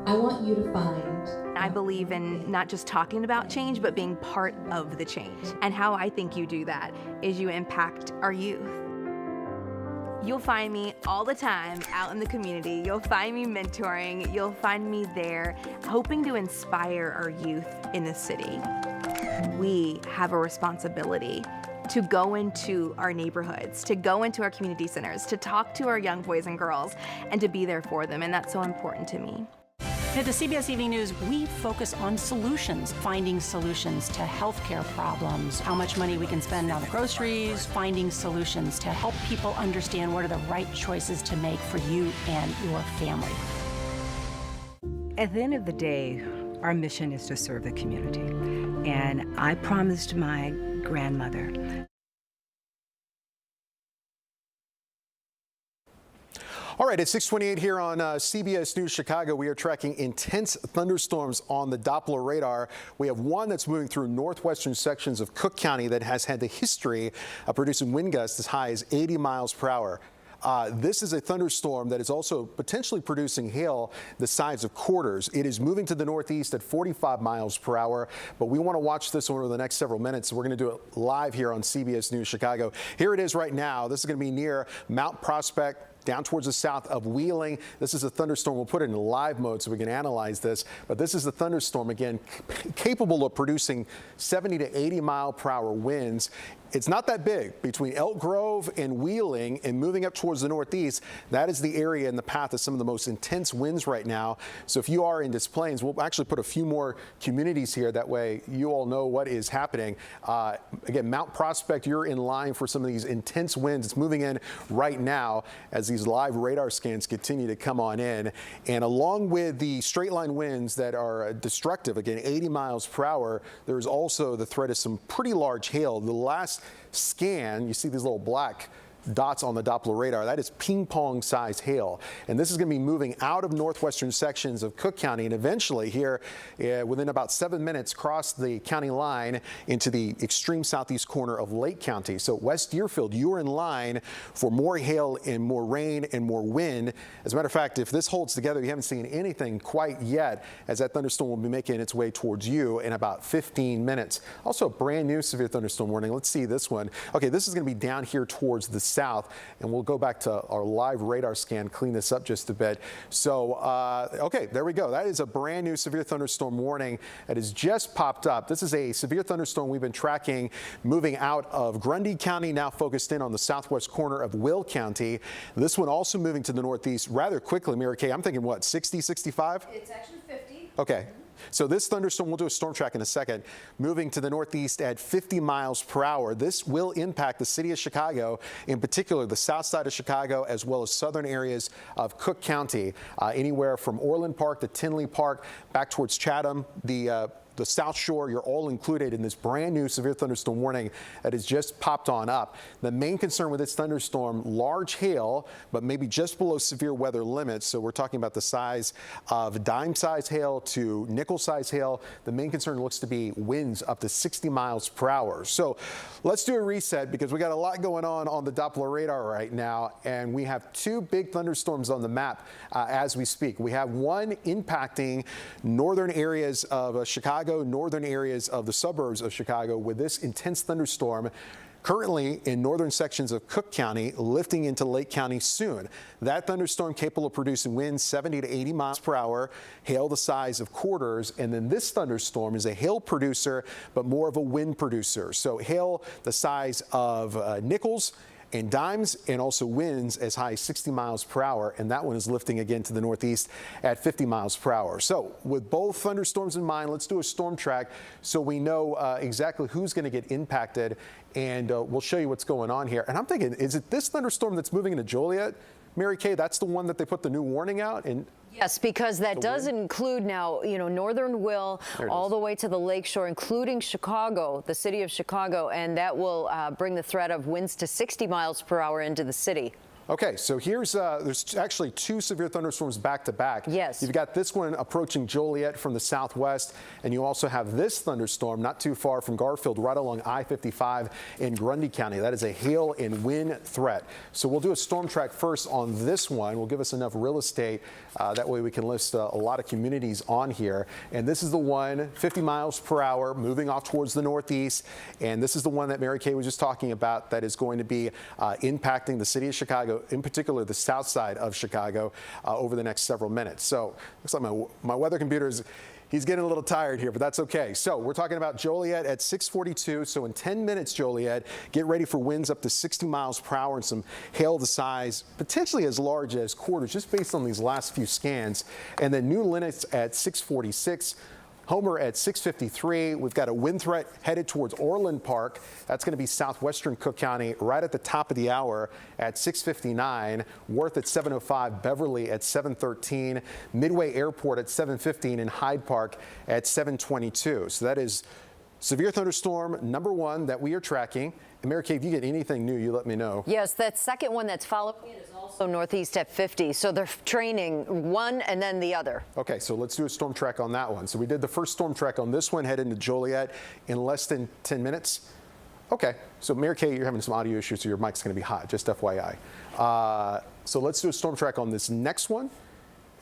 Speaker 22: I want you to find. I believe in not just talking about change, but being part of the change. And how I think you do that is you impact our youth. You'll find me all the time out in the community. You'll find me mentoring. You'll find me there, hoping to inspire our youth in the city. We have a responsibility to go into our neighborhoods, to go into our community centers, to talk to our young boys and girls, and to be there for them. And that's so important to me.
Speaker 23: At the CBS Evening News, we focus on solutions, finding solutions to healthcare problems, how much money we can spend on groceries, finding solutions to help people understand what are the right choices to make for you and your family.
Speaker 24: At the end of the day, our mission is to serve the community. And I promised my grandmother.
Speaker 2: All right, it's 6:28 here on CBS News Chicago. We are tracking intense thunderstorms on the Doppler radar. We have one that's moving through northwestern sections of Cook County that has had the history of producing wind gusts as high as 80 miles per hour. This is a thunderstorm that is also potentially producing hail the size of quarters. It is moving to the northeast at 45 miles per hour, but we want to watch this over the next several minutes. We're going to do it live here on CBS News Chicago. Here it is right now. This is going to be near Mount Prospect, down towards the south of Wheeling. This is a thunderstorm. We'll put it in live mode so we can analyze this. But this is the thunderstorm, again, capable of producing 70 to 80 mile per hour winds. It's not that big. Between Elk Grove and Wheeling and moving up towards the northeast, that is the area in the path of some of the most intense winds right now. So if you are in Des Plaines, we'll actually put a few more communities here. That way you all know what is happening. Again, Mount Prospect, you're in line for some of these intense winds. It's moving in right now as these live radar scans continue to come on in. And along with the straight line winds that are destructive, again, 80 miles per hour, there's also the threat of some pretty large hail. The last scan, you see these little black dots on the Doppler radar. That is ping pong size hail. And this is going to be moving out of northwestern sections of Cook County and eventually here within about 7 minutes cross the county line into the extreme southeast corner of Lake County. So West Deerfield, you're in line for more hail and more rain and more wind. As a matter of fact, if this holds together, you haven't seen anything quite yet as that thunderstorm will be making its way towards you in about 15 minutes. Also a brand new severe thunderstorm warning. Let's see this one. Okay, this is going to be down here towards the south. And we'll go back to our live radar scan, clean this up just a bit. So, okay, there we go. That is a brand new severe thunderstorm warning that has just popped up. This is a severe thunderstorm we've been tracking moving out of Grundy County, now focused in on the southwest corner of Will County. This one also moving to the northeast rather quickly. Mary Kay, I'm thinking what, 60, 65?
Speaker 22: It's actually 50.
Speaker 2: Okay. So this thunderstorm, we'll do a storm track in a second, moving to the northeast at 50 miles per hour. This will impact the city of Chicago, in particular the south side of Chicago, as well as southern areas of Cook County, anywhere from Orland Park to Tinley Park, back towards Chatham, the South Shore. You're all included in this brand new severe thunderstorm warning that has just popped on up. The main concern with this thunderstorm, large hail, but maybe just below severe weather limits. So we're talking about the size of dime-size hail to nickel-size hail. The main concern looks to be winds up to 60 miles per hour. So let's do a reset because we got a lot going on the Doppler radar right now, and we have two big thunderstorms on the map as we speak. We have one impacting northern areas of Chicago, northern areas of the suburbs of Chicago with this intense thunderstorm currently in northern sections of Cook County, lifting into Lake County soon. That thunderstorm capable of producing winds 70 to 80 miles per hour, hail the size of quarters, and then this thunderstorm is a hail producer, but more of a wind producer. So hail the size of nickels and dimes, and also winds as high as 60 miles per hour, and that one is lifting again to the northeast at 50 miles per hour. So with both thunderstorms in mind, let's do a storm track so we know exactly who's going to get impacted, and we'll show you what's going on here. And I'm thinking, is it this thunderstorm that's moving into Joliet? Mary Kay, that's the one that they put the new warning out? And
Speaker 3: yes, because that does include now, northern Will all the way to the lakeshore, including Chicago, the city of Chicago, and that will bring the threat of winds to 60 miles per hour into the city.
Speaker 2: Okay, so here's, there's actually two severe thunderstorms back to back.
Speaker 3: Yes.
Speaker 2: You've got this one approaching Joliet from the southwest, and you also have this thunderstorm not too far from Garfield, right along I-55 in Grundy County. That is a hail and wind threat. So we'll do a storm track first on this one. We'll give us enough real estate. That way we can list a lot of communities on here. And this is the one, 50 miles per hour, moving off towards the northeast. And this is the one that Mary Kay was just talking about that is going to be impacting the city of Chicago, in particular the south side of Chicago, over the next several minutes. So looks like my weather computer he's getting a little tired here, but that's okay. So we're talking about Joliet at 6:42. So in 10 minutes, Joliet, get ready for winds up to 60 miles per hour and some hail the size, potentially as large as quarters, just based on these last few scans. And then New Lenox at 6:46. Homer at 6:53. We've got a wind threat headed towards Orland Park. That's going to be southwestern Cook County right at the top of the hour at 6:59. Worth at 7:05. Beverly at 7:13. Midway Airport at 7:15. And Hyde Park at 7:22. So that is severe thunderstorm number one that we are tracking. And Mary Kay, if you get anything new, you let me know.
Speaker 3: Yes, that second one that's following it is also northeast at 50. So they're training one and then the other.
Speaker 2: Okay, so let's do a storm track on that one. So we did the first storm track on this one, head into Joliet in less than 10 minutes. Okay, so Mary Kay, you're having some audio issues, so your mic's going to be hot, just FYI. So let's do a storm track on this next one.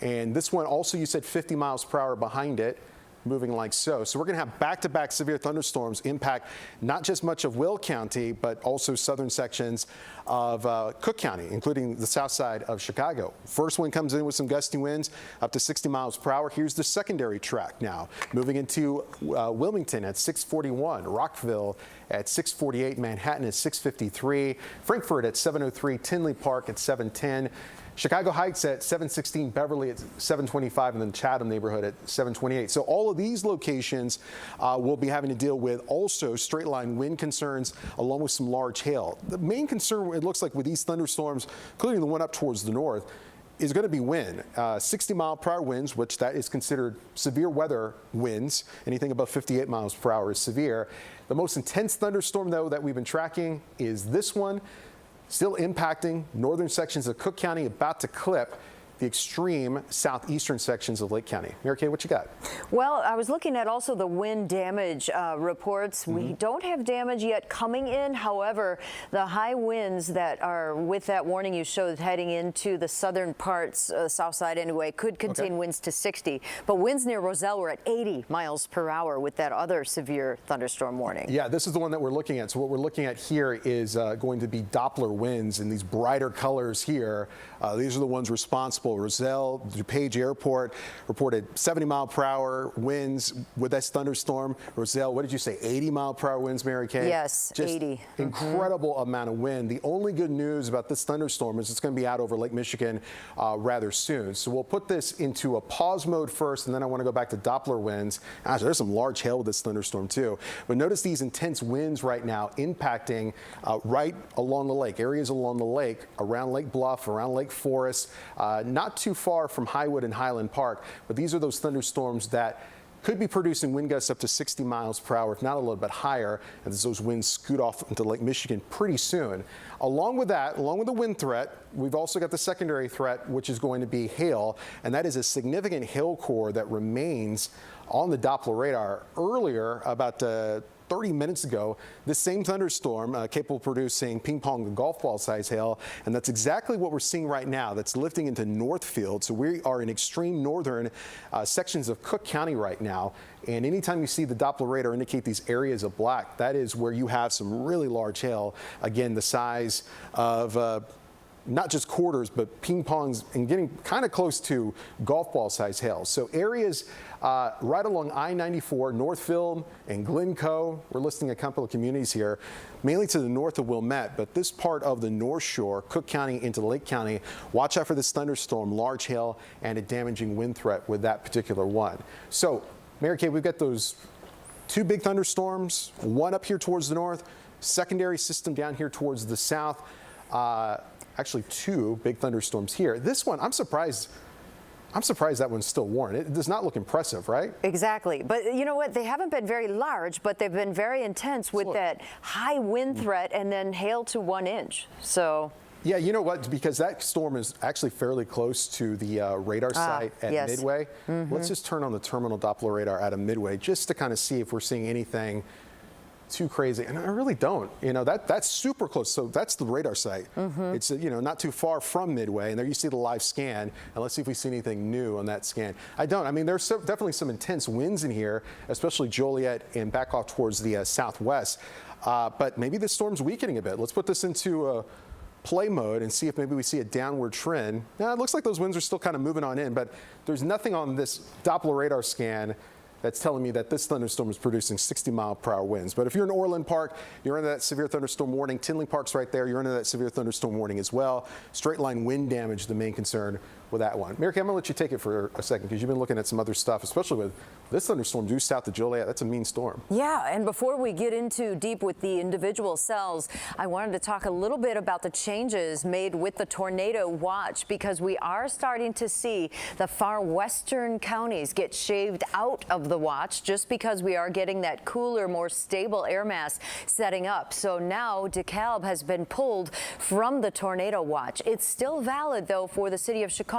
Speaker 2: And this one also, you said 50 miles per hour behind it, moving like so. So we're going to have back-to-back severe thunderstorms impact not just much of Will County, but also southern sections of Cook County, including the south side of Chicago. First one comes in with some gusty winds up to 60 miles per hour. Here's the secondary track now. Moving into Wilmington at 6:41, Rockville at 6:48, Manhattan at 6:53, Frankfurt at 7:03, Tinley Park at 7:10. Chicago Heights at 7:16, Beverly at 7:25, and then Chatham neighborhood at 7:28. So all of these locations will be having to deal with also straight line wind concerns along with some large hail. The main concern, it looks like, with these thunderstorms, including the one up towards the north, is going to be wind. 60 mile per hour winds, which that is considered severe weather winds. Anything above 58 miles per hour is severe. The most intense thunderstorm, though, that we've been tracking is this one. Still impacting northern sections of Cook County, about to clip the extreme southeastern sections of Lake County. Mary Kay, what you got?
Speaker 3: Well, I was looking at also the wind damage reports. We don't have damage yet coming in. However, the high winds that are with that warning you showed heading into the southern parts, south side anyway, could contain winds to 60. But winds near Roselle were at 80 miles per hour with that other severe thunderstorm warning.
Speaker 2: Yeah, this is the one that we're looking at. So what we're looking at here is going to be Doppler winds in these brighter colors here. These are the ones responsible. Roselle, DuPage Airport reported 70-mile-per-hour winds with this thunderstorm. Roselle, what did you say, 80-mile-per-hour winds, Mary Kay?
Speaker 3: Yes,
Speaker 2: just
Speaker 3: 80.
Speaker 2: Incredible amount of wind. The only good news about this thunderstorm is it's going to be out over Lake Michigan rather soon. So we'll put this into a pause mode first, and then I want to go back to Doppler winds. Gosh, there's some large hail with this thunderstorm too. But notice these intense winds right now impacting right along the lake, areas along the lake, around Lake Bluff, around Lake Forest, not too far from Highwood and Highland Park. But these are those thunderstorms that could be producing wind gusts up to 60 miles per hour, if not a little bit higher, and as those winds scoot off into Lake Michigan pretty soon. Along with that, along with the wind threat, we've also got the secondary threat, which is going to be hail, and that is a significant hail core that remains on the Doppler radar. Earlier, about 30 minutes ago, this same thunderstorm capable of producing ping-pong golf ball size hail, and that's exactly what we're seeing right now. That's lifting into Northfield, so we are in extreme northern sections of Cook County right now, and anytime you see the Doppler radar indicate these areas of black, that is where you have some really large hail, again the size of not just quarters, but ping pongs, and getting kind of close to golf ball size hail. So areas right along I-94, Northfield and Glencoe, we're listing a couple of communities here, mainly to the north of Wilmette, but this part of the North Shore, Cook County into Lake County, watch out for this thunderstorm, large hail, and a damaging wind threat with that particular one. So, Mary Kay, we've got those two big thunderstorms, one up here towards the north, secondary system down here towards the south. Actually, two big thunderstorms here. This one, I'm surprised that one's still warm. It does not look impressive, right?
Speaker 3: Exactly. But you know what? They haven't been very large, but they've been very intense with that high wind threat and then hail to 1 inch. So.
Speaker 2: Yeah, you know what? Because that storm is actually fairly close to the radar site at Midway. Let's just turn on the terminal Doppler radar out of Midway just to kind of see if we're seeing anything too crazy, and I really don't. You know, that's super close. So that's the radar site. It's not too far from Midway, and there you see the live scan. And let's see if we see anything new on that scan. I don't. I mean, there's definitely some intense winds in here, especially Joliet and back off towards the southwest. But maybe the storm's weakening a bit. Let's put this into play mode and see if maybe we see a downward trend. Now it looks like those winds are still kind of moving on in, but there's nothing on this Doppler radar scan that's telling me that this thunderstorm is producing 60-mile-per-hour winds. But if you're in Orland Park, you're under that severe thunderstorm warning. Tinley Park's right there. You're under that severe thunderstorm warning as well. Straight line wind damage, the main concern with that one. Mary Kay, I'm going to let you take it for a second because you've been looking at some other stuff, especially with this thunderstorm due south of Joliet. That's a mean storm.
Speaker 3: Yeah, and before we get into deep with the individual cells, I wanted to talk a little bit about the changes made with the tornado watch, because we are starting to see the far western counties get shaved out of the watch just because we are getting that cooler, more stable air mass setting up. So now DeKalb has been pulled from the tornado watch. It's still valid, though, for the city of Chicago.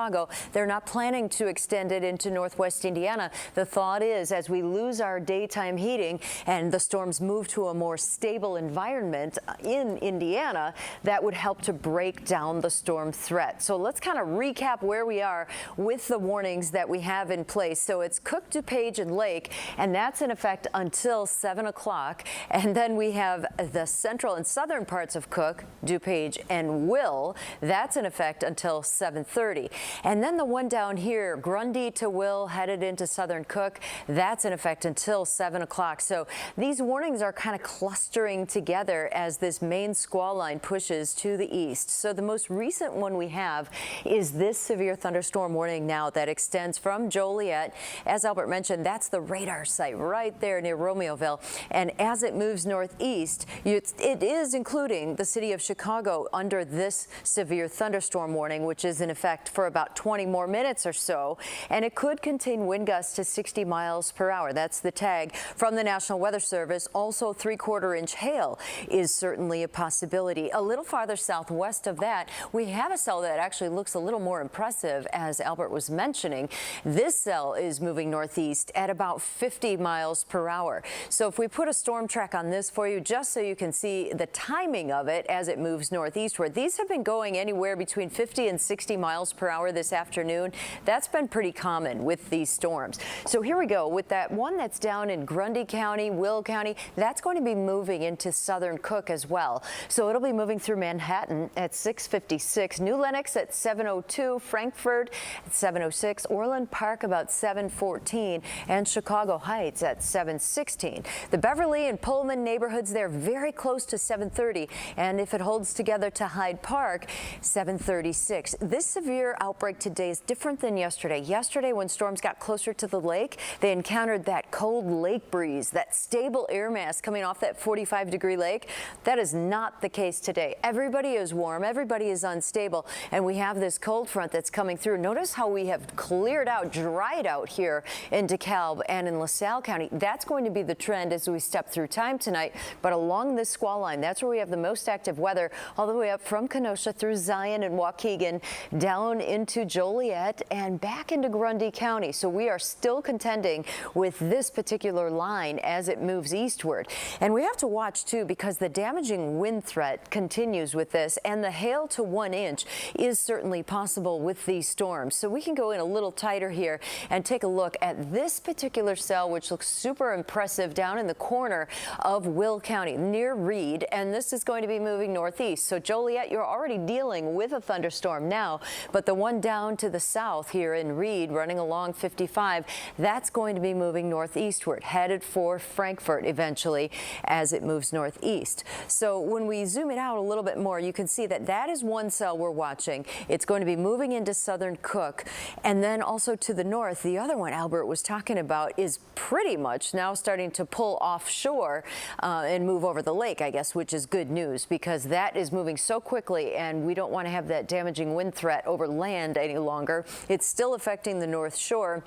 Speaker 3: They're not planning to extend it into northwest Indiana. The thought is, as we lose our daytime heating and the storms move to a more stable environment in Indiana, that would help to break down the storm threat. So let's kind of recap where we are with the warnings that we have in place. So it's Cook, DuPage, and Lake, and that's in effect until 7 o'clock. And then we have the central and southern parts of Cook, DuPage, and Will. That's in effect until 7:30. And then the one down here, Grundy to Will, headed into southern Cook, that's in effect until 7 o'clock. So these warnings are kind of clustering together as this main squall line pushes to the east. So the most recent one we have is this severe thunderstorm warning now that extends from Joliet. As Albert mentioned, that's the radar site right there near Romeoville. And as it moves northeast, it is including the city of Chicago under this severe thunderstorm warning, which is in effect for about about 20 more minutes or so, and it could contain wind gusts to 60 miles per hour. That's the tag from the National Weather Service. Also, 3/4-inch hail is certainly a possibility. A little farther southwest of that, we have a cell that actually looks a little more impressive, as Albert was mentioning. This cell is moving northeast at about 50 miles per hour. So if we put a storm track on this for you, just so you can see the timing of it as it moves northeastward, these have been going anywhere between 50 and 60 miles per hour this afternoon. That's been pretty common with these storms. So here we go with that one that's down in Grundy County, Will County. That's going to be moving into southern Cook as well. So it'll be moving through Manhattan at 6:56, New Lenox at 7:02, Frankfurt at 7:06, Orland Park about 7:14, and Chicago Heights at 7:16. The Beverly and Pullman neighborhoods, they're very close to 7:30, and if it holds together to Hyde Park, 7:36. This severe outbreak today is different than yesterday. Yesterday, when storms got closer to the lake, they encountered that cold lake breeze, that stable air mass coming off that 45-degree lake. That is not the case today. Everybody is warm, everybody is unstable, and we have this cold front that's coming through. Notice how we have cleared out, dried out here in DeKalb and in LaSalle County. That's going to be the trend as we step through time tonight. But along this squall line, that's where we have the most active weather, all the way up from Kenosha through Zion and Waukegan, down into Joliet and back into Grundy County. So we are still contending with this particular line as it moves eastward. And we have to watch too, because the damaging wind threat continues with this, and the hail to 1 inch is certainly possible with these storms. So we can go in a little tighter here and take a look at this particular cell, which looks super impressive down in the corner of Will County near Reed, and this is going to be moving northeast. So Joliet, you're already dealing with a thunderstorm now, but the one down to the south here in Reed running along 55, that's going to be moving northeastward, headed for Frankfurt eventually as it moves northeast. So when we zoom it out a little bit more, you can see that that is one cell we're watching. It's going to be moving into southern Cook, and then also to the north, the other one Albert was talking about is pretty much now starting to pull offshore and move over the lake, I guess, which is good news, because that is moving so quickly and we don't want to have that damaging wind threat over land any longer. It's still affecting the North Shore.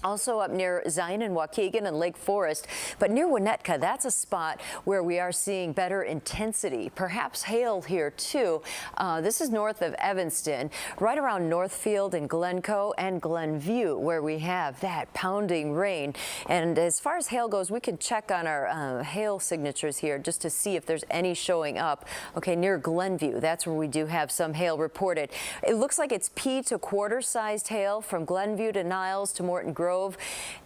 Speaker 3: Also up near Zion and Waukegan and Lake Forest, but near Winnetka, that's a spot where we are seeing better intensity, perhaps hail here too. This is north of Evanston, right around Northfield and Glencoe and Glenview, where we have that pounding rain. And as far as hail goes, we can check on our hail signatures here just to see if there's any showing up. Okay, near Glenview, that's where we do have some hail reported. It looks like it's pea to quarter-sized hail from Glenview to Niles to Morton Grove.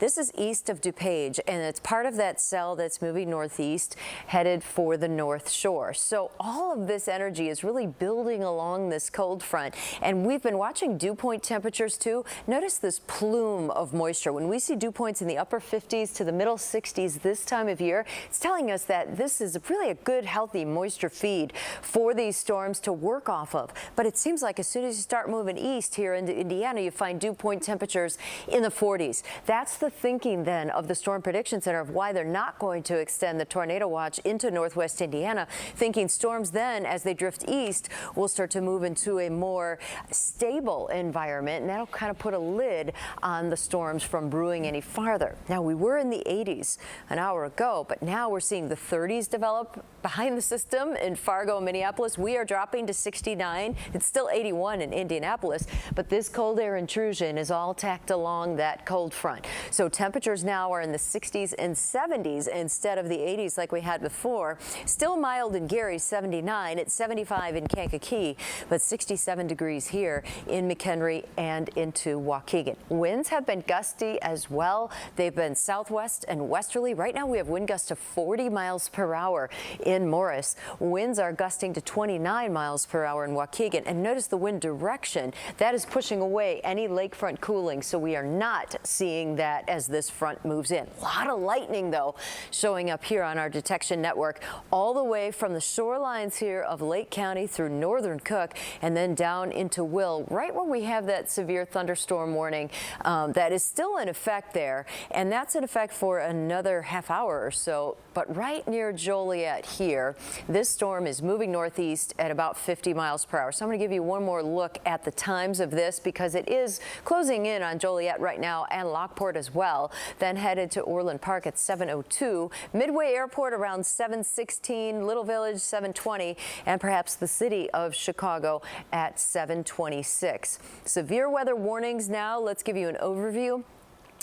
Speaker 3: This is east of DuPage, and it's part of that cell that's moving northeast, headed for the North Shore. So all of this energy is really building along this cold front, and we've been watching dew point temperatures too. Notice this plume of moisture. When we see dew points in the upper 50s to the middle 60s this time of year, it's telling us that this is really a good, healthy moisture feed for these storms to work off of. But it seems like as soon as you start moving east here into Indiana, you find dew point temperatures in the 40s. That's the thinking then of the Storm Prediction Center of why they're not going to extend the tornado watch into northwest Indiana, thinking storms then, as they drift east, will start to move into a more stable environment, and that'll kind of put a lid on the storms from brewing any farther. Now, we were in the 80s an hour ago, but now we're seeing the 30s develop behind the system in Fargo and Minneapolis. We are dropping to 69. It's still 81 in Indianapolis, but this cold air intrusion is all tacked along that cold front. So temperatures now are in the 60s and 70s instead of the 80s like we had before. Still mild in Gary, 79. It's 75 in Kankakee, but 67 degrees here in McHenry and into Waukegan. Winds have been gusty as well. They've been southwest and westerly. Right now we have wind gusts of 40 miles per hour in Morris. Winds are gusting to 29 miles per hour in Waukegan. And notice the wind direction. That is pushing away any lakefront cooling, so we are not seeing that as this front moves in. A lot of lightning, though, showing up here on our detection network, all the way from the shorelines here of Lake County through northern Cook and then down into Will, right where we have that severe thunderstorm warning that is still in effect there. And that's in effect for another half hour or so. But right near Joliet here, this storm is moving northeast at about 50 miles per hour. So I'm going to give you one more look at the times of this because it is closing in on Joliet right now and Lockport as well. Then headed to Orland Park at 7:02, Midway Airport around 7:16, Little Village 7:20, and perhaps the city of Chicago at 7:26. Severe weather warnings now. Let's give you an overview.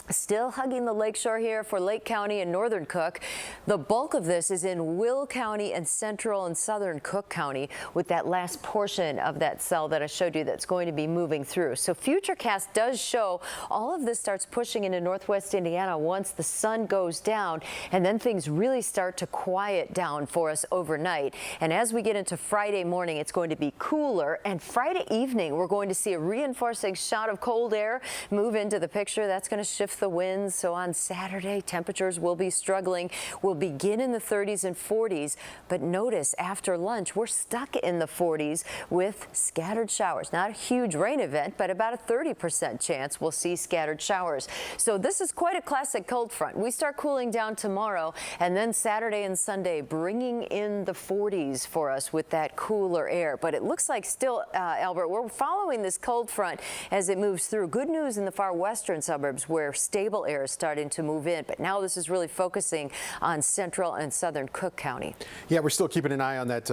Speaker 3: Still hugging the lakeshore here for Lake County and northern Cook. The bulk of this is in Will County and central and southern Cook County, with that last portion of that cell that I showed you that's going to be moving through. So Futurecast does show all of this starts pushing into northwest Indiana once the sun goes down, and then things really start to quiet down for us overnight. And as we get into Friday morning, it's going to be cooler, and Friday evening we're going to see a reinforcing shot of cold air move into the picture. That's going to shift the winds. So on Saturday, temperatures will be struggling. We'll begin in the 30s and 40s, but notice after lunch we're stuck in the 40s with scattered showers. Not a huge rain event, but about a 30% chance we'll see scattered showers. So this is quite a classic cold front. We start cooling down tomorrow, and then Saturday and Sunday bringing in the 40s for us with that cooler air. But it looks like still, Albert, we're following this cold front as it moves through. Good news in the far western suburbs where stable air is starting to move in, but now this is really focusing on central and southern Cook County.
Speaker 2: Yeah, we're still keeping an eye on that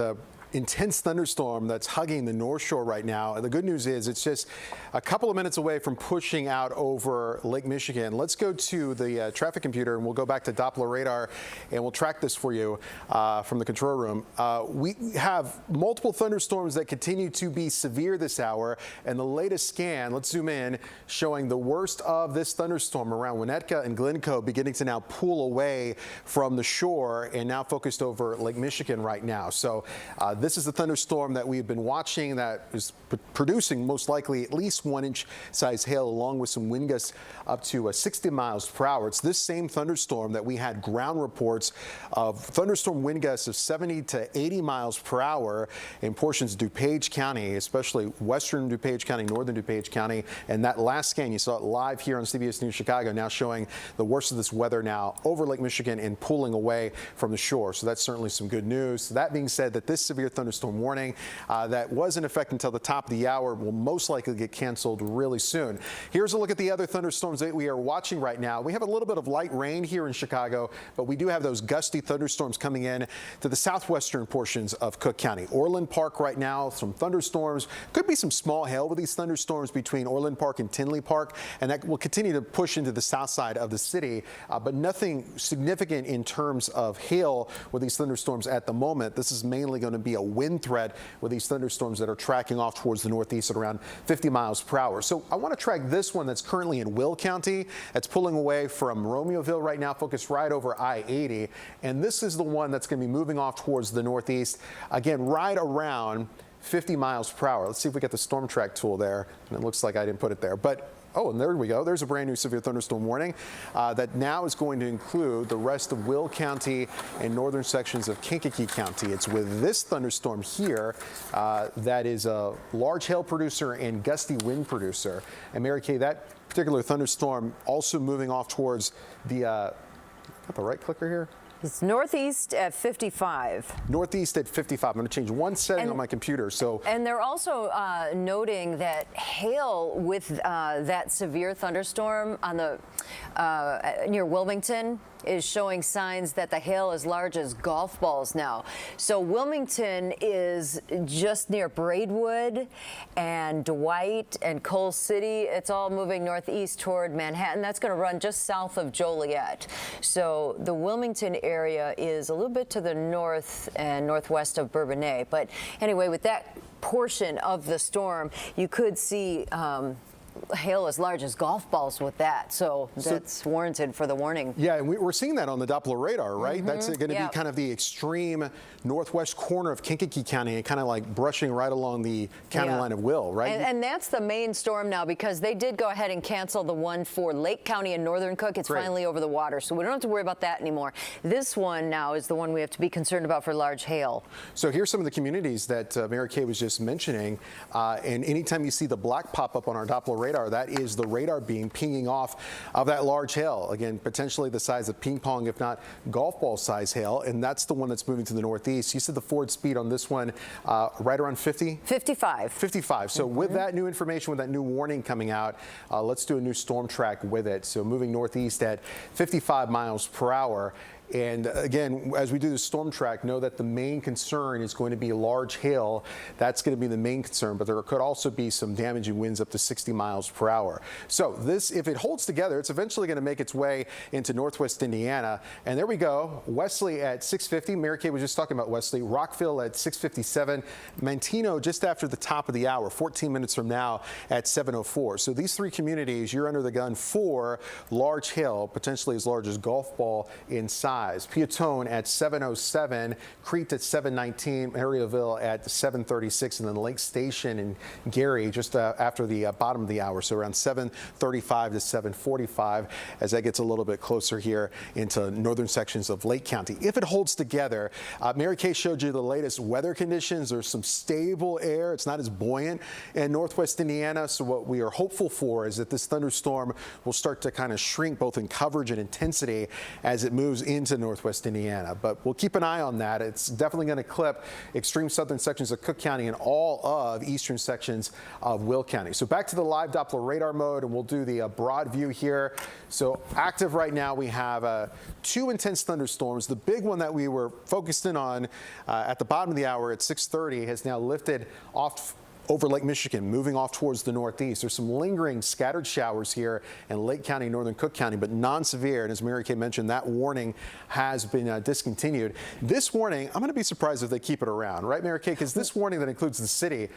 Speaker 2: intense thunderstorm that's hugging the North Shore right now. And the good news is it's just a couple of minutes away from pushing out over Lake Michigan. Let's go to the traffic computer and we'll go back to Doppler radar and we'll track this for you from the control room. We have multiple thunderstorms that continue to be severe this hour, and the latest scan, let's zoom in, showing the worst of this thunderstorm around Winnetka and Glencoe beginning to now pull away from the shore and now focused over Lake Michigan right now. So this is the thunderstorm that we've been watching that is producing most likely at least 1-inch size hail, along with some wind gusts up to 60 miles per hour. It's this same thunderstorm that we had ground reports of thunderstorm wind gusts of 70 to 80 miles per hour in portions of DuPage County, especially western DuPage County, northern DuPage County. And that last scan, you saw it live here on CBS News Chicago, now showing the worst of this weather now over Lake Michigan and pulling away from the shore. So that's certainly some good news. That being said, that this severe thunderstorm warning that was in effect until the top of the hour will most likely get canceled really soon. Here's a look at the other thunderstorms that we are watching right now. We have a little bit of light rain here in Chicago, but we do have those gusty thunderstorms coming in to the southwestern portions of Cook County. Orland Park right now, some thunderstorms. Could be some small hail with these thunderstorms between Orland Park and Tinley Park, and that will continue to push into the south side of the city, but nothing significant in terms of hail with these thunderstorms at the moment. This is mainly going to be a wind threat with these thunderstorms that are tracking off towards the northeast at around 50 miles per hour. So I want to track this one that's currently in Will County. That's pulling away from Romeoville right now, focused right over I-80. And this is the one that's going to be moving off towards the northeast, again, right around 50 miles per hour. Let's see if we get the storm track tool there. And it looks like I didn't put it there. But oh, and there we go. There's a brand new severe thunderstorm warning that now is going to include the rest of Will County and northern sections of Kankakee County. It's with this thunderstorm here that is a large hail producer and gusty wind producer. And Mary Kay, that particular thunderstorm also moving off towards the, got the right clicker here?
Speaker 3: It's northeast at 55.
Speaker 2: Northeast at 55. I'm going to change one setting on my computer.
Speaker 3: And they're also noting that hail with that severe thunderstorm on the near Wilmington is showing signs that the hail is large as golf balls now. So Wilmington is just near Braidwood and Dwight and Coal City. It's all moving northeast toward Manhattan. That's going to run just south of Joliet. So the Wilmington area is a little bit to the north and northwest of Bourbonnais. But anyway, with that portion of the storm, you could see hail as large as golf balls with that. So that's warranted for the warning.
Speaker 2: Yeah, and we're seeing that on the Doppler radar, right? That's going to be kind of the extreme northwest corner of Kankakee County and kind of like brushing right along the county line of Will, right?
Speaker 3: And that's the main storm now, because they did go ahead and cancel the one for Lake County and Northern Cook. It's finally over the water, so we don't have to worry about that anymore. This one now is the one we have to be concerned about for large hail.
Speaker 2: So here's some of the communities that Mary Kay was just mentioning. And anytime you see the black pop up on our Doppler radar, that is the radar beam pinging off of that large hail. Again, potentially the size of ping pong, if not golf ball size hail. And that's the one that's moving to the northeast. You said the forward speed on this one right around 50?
Speaker 3: 55.
Speaker 2: 55. So with that new information, with that new warning coming out, let's do a new storm track with it. So moving northeast at 55 miles per hour. And again, as we do the storm track, know that the main concern is going to be large hail. That's going to be the main concern, but there could also be some damaging winds up to 60 miles per hour. So this, if it holds together, it's eventually going to make its way into northwest Indiana. And there we go. Wesley at 650. Mary Kay was just talking about Wesley. Rockville at 657. Mantino just after the top of the hour, 14 minutes from now at 704. So these three communities, you're under the gun for large hail, potentially as large as golf ball in size. Peatone at 707, Crete at 719, Maryville at 736, and then Lake Station and Gary just after the bottom of the hour, so around 735 to 745 as that gets a little bit closer here into northern sections of Lake County. If it holds together, Mary Kay showed you the latest weather conditions. There's some stable air. It's not as buoyant in northwest Indiana, so what we are hopeful for is that this thunderstorm will start to kind of shrink both in coverage and intensity as it moves into northwest Indiana, but we'll keep an eye on that. It's definitely going to clip extreme southern sections of Cook County and all of eastern sections of Will County. So back to the live Doppler radar mode, and we'll do the broad view here. So active right now, we have two intense thunderstorms. The big one that we were focused in on at the bottom of the hour at 6:30 has now lifted off over Lake Michigan, moving off towards the northeast. There's some lingering scattered showers here in Lake County, northern Cook County, but non-severe. And as Mary Kay mentioned, that warning has been discontinued. This warning, I'm going to be surprised if they keep it around, right, Mary Kay? Because this warning that includes the city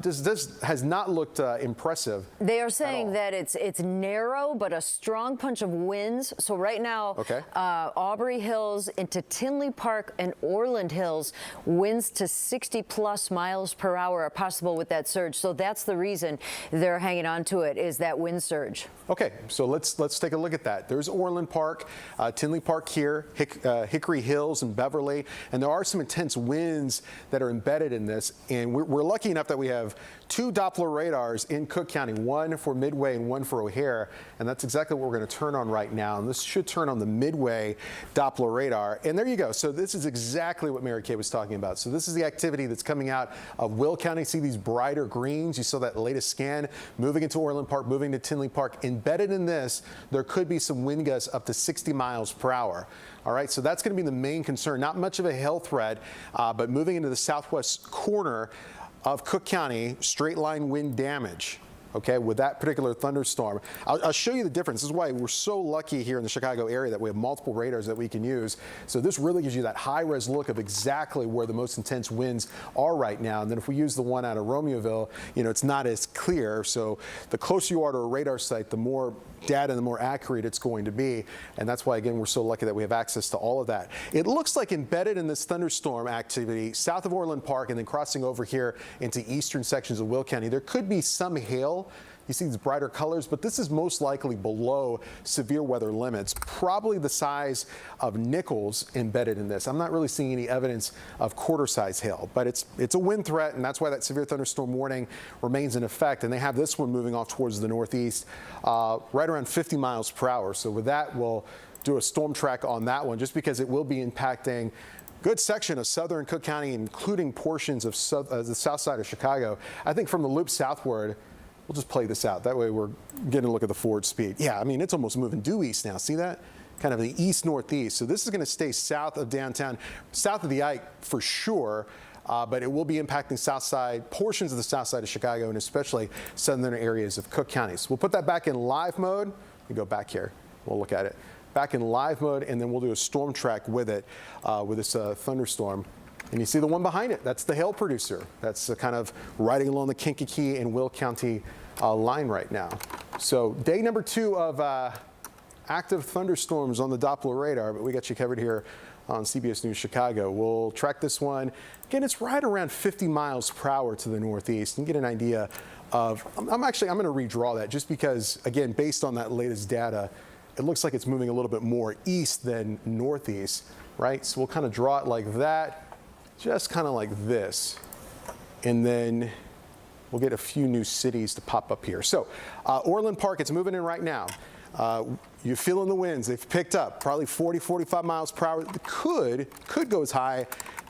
Speaker 2: this has not looked impressive.
Speaker 3: They are saying that it's narrow, but a strong punch of winds. So right now, Aubrey Hills into Tinley Park and Orland Hills, winds to 60+ miles per hour are possible with that surge. So that's the reason they're hanging on to it, is that wind surge.
Speaker 2: Okay, so let's take a look at that. There's Orland Park, Tinley Park here, Hickory Hills and Beverly, and there are some intense winds that are embedded in this. And we're lucky enough that we have two Doppler radars in Cook County, one for Midway and one for O'Hare, and that's exactly what we're going to turn on right now. And this should turn on the Midway Doppler radar. And there you go. So this is exactly what Mary Kay was talking about. So this is the activity that's coming out of Will County. See these brighter greens? You saw that latest scan moving into Orland Park, moving to Tinley Park. Embedded in this, there could be some wind gusts up to 60 miles per hour. All right, so that's going to be the main concern. Not much of a hail threat, but moving into the southwest corner of Cook County, straight line wind damage. Okay, with that particular thunderstorm. I'll show you the difference. This is why we're so lucky here in the Chicago area that we have multiple radars that we can use. So this really gives you that high-res look of exactly where the most intense winds are right now. And then if we use the one out of Romeoville, you know, it's not as clear. So the closer you are to a radar site, the more data, the more accurate it's going to be. And that's why, again, we're so lucky that we have access to all of that. It looks like embedded in this thunderstorm activity south of Orland Park and then crossing over here into eastern sections of Will County, there could be some hail. You see these brighter colors, but this is most likely below severe weather limits, probably the size of Nichols embedded in this. I'm not really seeing any evidence of quarter-size hail, but it's a wind threat, and that's why that severe thunderstorm warning remains in effect. And they have this one moving off towards the northeast, right around 50 miles per hour. So with that, we'll do a storm track on that one, just because it will be impacting good section of southern Cook County, including portions of the south side of Chicago. I think from the loop southward, we'll just play this out. That way we're getting a look at the forward speed. Yeah, I mean, it's almost moving due east now. See that? Kind of the east-northeast. So this is going to stay south of downtown, south of the Ike for sure, but it will be impacting south side, portions of the south side of Chicago, and especially southern areas of Cook County. So we'll put that back in live mode. We go back here. We'll look at it. Back in live mode, and then we'll do a storm track with it, with this thunderstorm. And you see the one behind it. That's the hail producer. That's kind of riding along the Kankakee and Will County line right now. So day number 2 of active thunderstorms on the Doppler radar, but we got you covered here on CBS News Chicago. We'll track this one. Again, it's right around 50 miles per hour to the northeast and get an idea of, I'm going to redraw that just because, again, based on that latest data, it looks like it's moving a little bit more east than northeast, right? So we'll kind of draw it like that, just kind of like this. And then we'll get a few new cities to pop up here. So Orland Park, it's moving in right now. You're feeling the winds. They've picked up probably 40, 45 miles per hour. It could go as high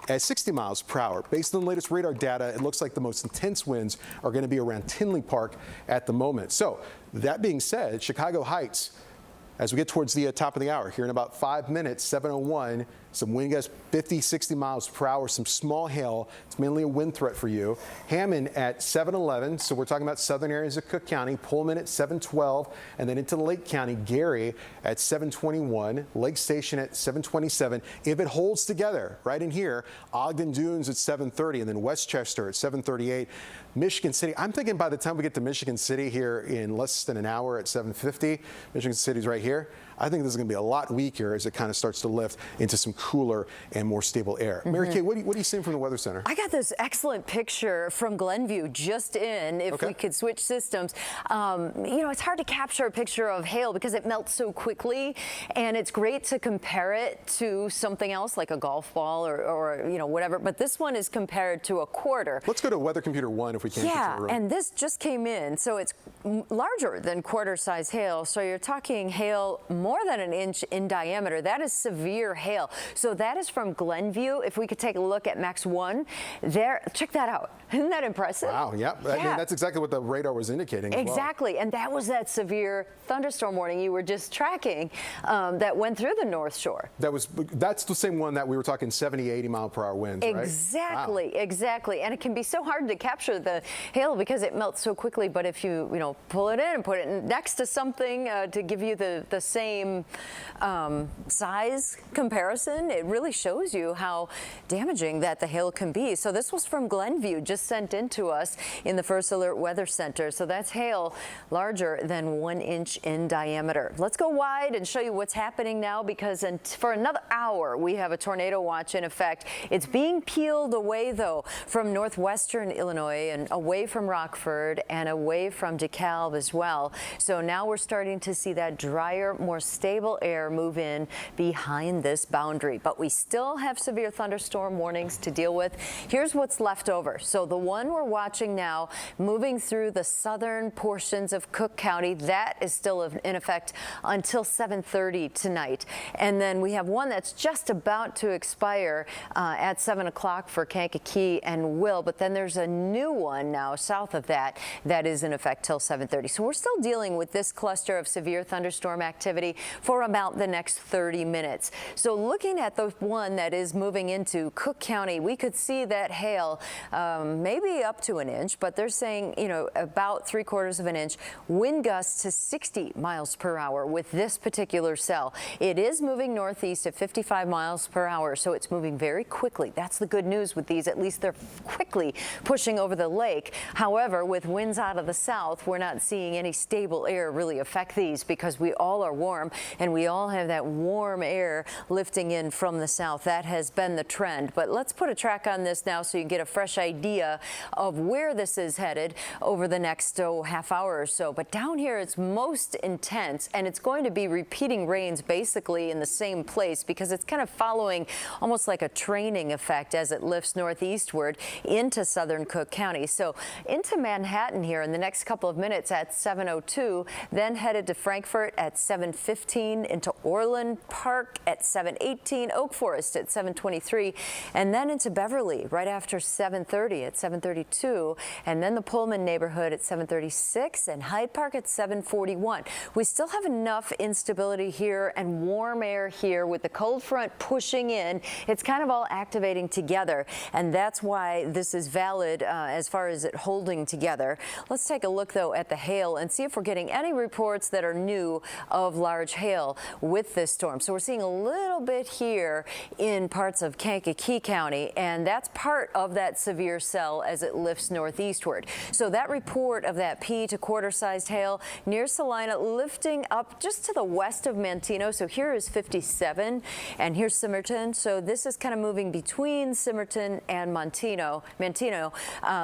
Speaker 2: as 60 miles per hour. Based on the latest radar data, it looks like the most intense winds are going to be around Tinley Park at the moment. So that being said, Chicago Heights, as we get towards the top of the hour, here in about 5 minutes, 7:01, some wind gusts 50, 60 miles per hour, some small hail. It's mainly a wind threat for you. Hammond at 7:11, so we're talking about southern areas of Cook County. Pullman at 7:12, and then into Lake County. Gary at 7:21, Lake Station at 7:27. If it holds together right in here, Ogden Dunes at 7:30, and then Westchester at 7:38. Michigan City, I'm thinking by the time we get to Michigan City here in less than an hour at 7:50, Michigan City's right here. I think this is going to be a lot weaker as it kind of starts to lift into some cooler and more stable air. Mary Kay, what are you seeing from the Weather Center?
Speaker 3: I got this excellent picture from Glenview just in, if we could switch systems. You know, it's hard to capture a picture of hail because it melts so quickly, and it's great to compare it to something else like a golf ball or you know, whatever, but this one is compared to a quarter.
Speaker 2: Let's go to Weather Computer 1 if we can.
Speaker 3: Yeah, and this just came in, so it's larger than quarter-size hail, so you're talking hail more than an inch in diameter. That is severe hail. So that is from Glenview. If we could take a look at Max 1 there, check that out. Isn't that impressive?
Speaker 2: Wow, yeah. I mean, that's exactly what the radar was indicating.
Speaker 3: Exactly, and that was that severe thunderstorm warning you were just tracking that went through the North Shore.
Speaker 2: That's the same one that we were talking 70, 80 mile per hour winds, right?
Speaker 3: Exactly, wow. Exactly. And it can be so hard to capture the hail because it melts so quickly, but if you pull it in and put it next to something to give you the same size comparison, it really shows you how damaging that the hail can be. So this was from Glenview, just sent in to us in the First Alert Weather Center. So that's hail larger than 1 inch in diameter. Let's go wide and show you what's happening now, because for another hour we have a tornado watch in effect. It's being peeled away though from northwestern Illinois and away from Rockford and away from DeKalb as well. So now we're starting to see that drier, more stable air move in behind this boundary, but we still have severe thunderstorm warnings to deal with. Here's what's left over. So the one we're watching now moving through the southern portions of Cook County, that is still in effect until 7:30 tonight. And then we have one that's just about to expire at 7 o'clock for Kankakee and Will, but then there's a new one now south of that is in effect till 7:30. So we're still dealing with this cluster of severe thunderstorm activity for about the next 30 minutes. So looking at the one that is moving into Cook County, we could see that hail maybe up to an inch, but they're saying, about 3/4 of an inch, wind gusts to 60 miles per hour with this particular cell. It is moving northeast at 55 miles per hour, so it's moving very quickly. That's the good news with these. At least they're quickly pushing over the lake. However, with winds out of the south, we're not seeing any stable air really affect these because we all are warm and we all have that warm air lifting in from the south. That has been the trend. But let's put a track on this now so you can get a fresh idea of where this is headed over the next half hour or so. But down here it's most intense, and it's going to be repeating rains basically in the same place because it's kind of following almost like a training effect as it lifts northeastward into southern Cook County. So into Manhattan here in the next couple of minutes at 7:02, then headed to Frankfort at 7:15, into Orland Park at 7:18, Oak Forest at 7:23, and then into Beverly right after 7:30 at 7:32, and then the Pullman neighborhood at 7:36 and Hyde Park at 7:41. We still have enough instability here and warm air here with the cold front pushing in. It's kind of all activating together, and that's why this is valid as far as it holding together. Let's take a look though at the hail and see if we're getting any reports that are new of large large hail with this storm. So we're seeing a little bit here in parts of Kankakee County, and that's part of that severe cell as it lifts northeastward. So that report of that pea to quarter-sized hail near Salina lifting up just to the west of Manteno. So here is 57, and here's Simerton. So this is kind of moving between Simerton and Manteno,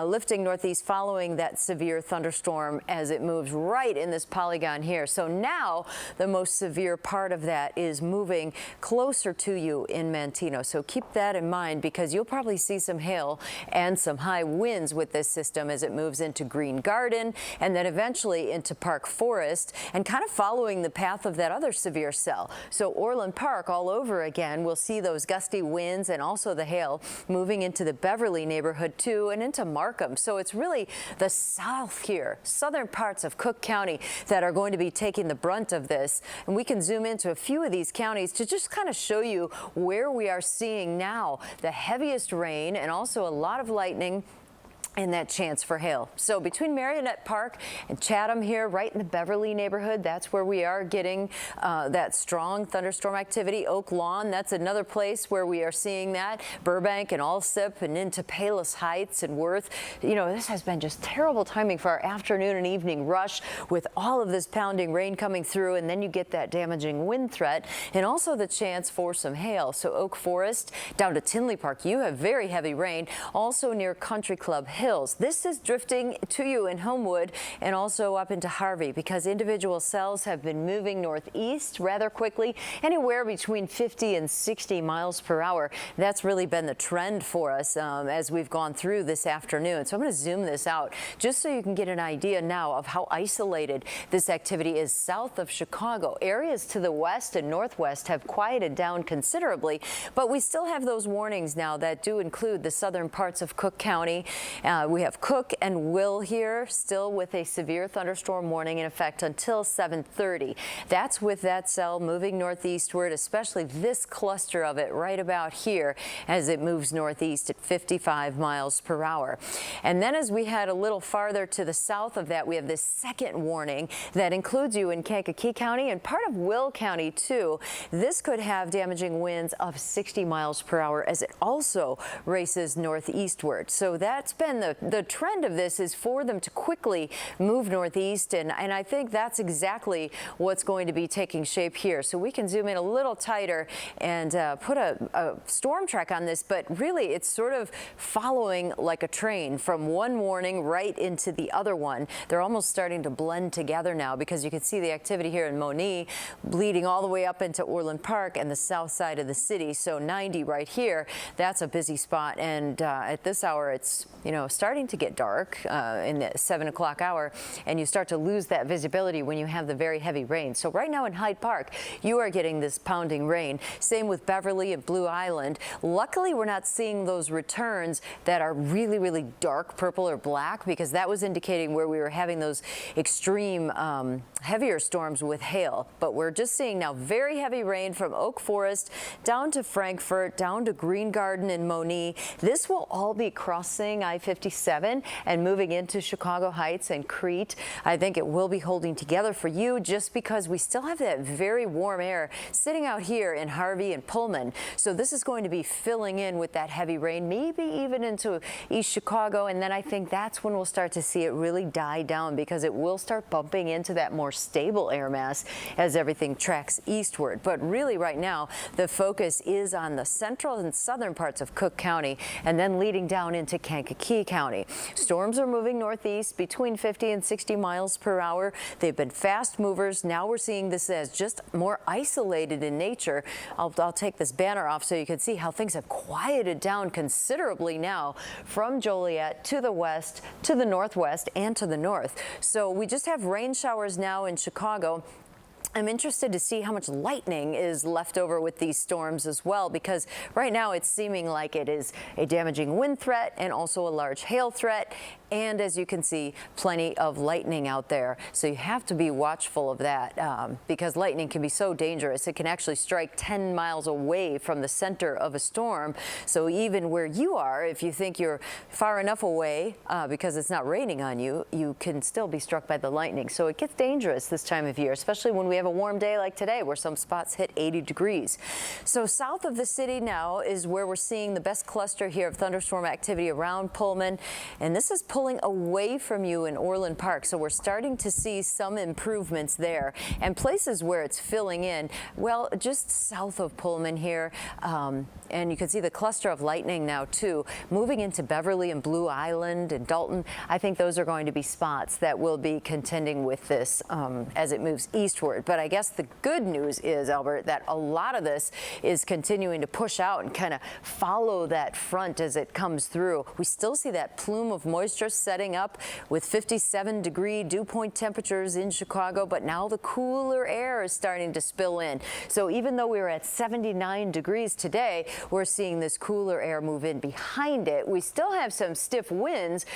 Speaker 3: lifting northeast following that severe thunderstorm as it moves right in this polygon here. So now the most severe part of that is moving closer to you in Manteno. So keep that in mind, because you'll probably see some hail and some high winds with this system as it moves into Green Garden and then eventually into Park Forest, and kind of following the path of that other severe cell. So Orland Park all over again, we'll see those gusty winds and also the hail moving into the Beverly neighborhood too, and into Markham. So it's really the south here, southern parts of Cook County, that are going to be taking the brunt of this. And we can zoom into a few of these counties to just kind of show you where we are seeing now the heaviest rain and also a lot of lightning and that chance for hail. So between Marionette Park and Chatham here, right in the Beverly neighborhood, that's where we are getting that strong thunderstorm activity. Oak Lawn, that's another place where we are seeing that. Burbank and Alsip and into Palos Heights and Worth. You know, this has been just terrible timing for our afternoon and evening rush with all of this pounding rain coming through, and then you get that damaging wind threat and also the chance for some hail. So Oak Forest down to Tinley Park, you have very heavy rain. Also near Country Club Hills. This is drifting to you in Homewood and also up into Harvey, because individual cells have been moving northeast rather quickly, anywhere between 50 and 60 miles per hour. That's really been the trend for us as we've gone through this afternoon. So I'm going to zoom this out just so you can get an idea now of how isolated this activity is south of Chicago. Areas to the west and northwest have quieted down considerably, but we still have those warnings now that do include the southern parts of Cook County. We have Cook and Will here still with a severe thunderstorm warning in effect until 7:30. That's with that cell moving northeastward, especially this cluster of it right about here as it moves northeast at 55 miles per hour. And then as we head a little farther to the south of that, we have this second warning that includes you in Kankakee County and part of Will County too. This could have damaging winds of 60 miles per hour as it also races northeastward. So that's been the trend of this, is for them to quickly move northeast, and I think that's exactly what's going to be taking shape here. So we can zoom in a little tighter and put a storm track on this, but really it's sort of following like a train from one warning right into the other one. They're almost starting to blend together now, because you can see the activity here in Moni bleeding all the way up into Orland Park and the south side of the city. So 90 right here, that's a busy spot, and at this hour it's, you know, starting to get dark in the 7 o'clock hour, and you start to lose that visibility when you have the very heavy rain. So right now in Hyde Park, you are getting this pounding rain. Same with Beverly and Blue Island. Luckily, we're not seeing those returns that are really, really dark purple or black, because that was indicating where we were having those extreme heavier storms with hail. But we're just seeing now very heavy rain from Oak Forest down to Frankfort, down to Green Garden and Moni. This will all be crossing I-57 and moving into Chicago Heights and Crete. I think it will be holding together for you, just because we still have that very warm air sitting out here in Harvey and Pullman. So this is going to be filling in with that heavy rain, maybe even into East Chicago. And then I think that's when we'll start to see it really die down, because it will start bumping into that more stable air mass as everything tracks eastward. But really right now, the focus is on the central and southern parts of Cook County and then leading down into Kankakee County. Storms are moving northeast between 50 and 60 miles per hour. They've been fast movers. Now we're seeing this as just more isolated in nature. I'll take this banner off so you can see how things have quieted down considerably now from Joliet to the west, to the northwest, and to the north. So we just have rain showers now in Chicago. I'm interested to see how much lightning is left over with these storms as well, because right now it's seeming like it is a damaging wind threat and also a large hail threat And as you can see, plenty of lightning out there. So you have to be watchful of that because lightning can be so dangerous. It can actually strike 10 miles away from the center of a storm. So even where you are, if you think you're far enough away because it's not raining on you, you can still be struck by the lightning. So it gets dangerous this time of year, especially when we have a warm day like today where some spots hit 80 degrees. So south of the city now is where we're seeing the best cluster here of thunderstorm activity around Pullman. And this is pulling away from you in Orland Park. So we're starting to see some improvements there. And places where it's filling in, well, just south of Pullman here. And you can see the cluster of lightning now, too, moving into Beverly and Blue Island and Dalton. I think those are going to be spots that will be contending with this as it moves eastward. But I guess the good news is, Albert, that a lot of this is continuing to push out and kind of follow that front as it comes through. We still see that plume of moisture setting up with 57-degree dew point temperatures in Chicago, but now the cooler air is starting to spill in. So even though we were at 79 degrees today, we're seeing this cooler air move in behind it. We still have some stiff winds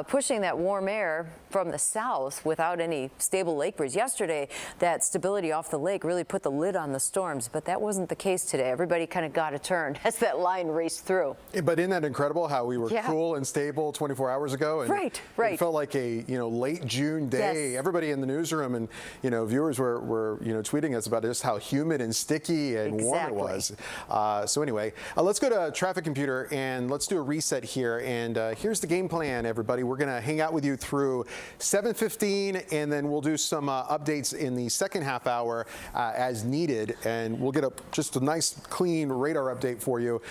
Speaker 3: pushing that warm air from the south without any stable lake breeze. Yesterday, that stability off the lake really put the lid on the storms, but that wasn't the case today. Everybody kind of got a turn as that line raced through.
Speaker 2: But isn't that incredible how we were cool and stable 24 hours ago? And
Speaker 3: right.
Speaker 2: It felt like a late June day.
Speaker 3: Yes.
Speaker 2: Everybody in the newsroom and viewers were tweeting us about just how humid and sticky and warm it was. So anyway, let's go to Traffic Computer and let's do a reset here. And here's the game plan, everybody. We're going to hang out with you through 7:15, and then we'll do some updates in the second half hour as needed, and we'll get just a nice clean radar update for you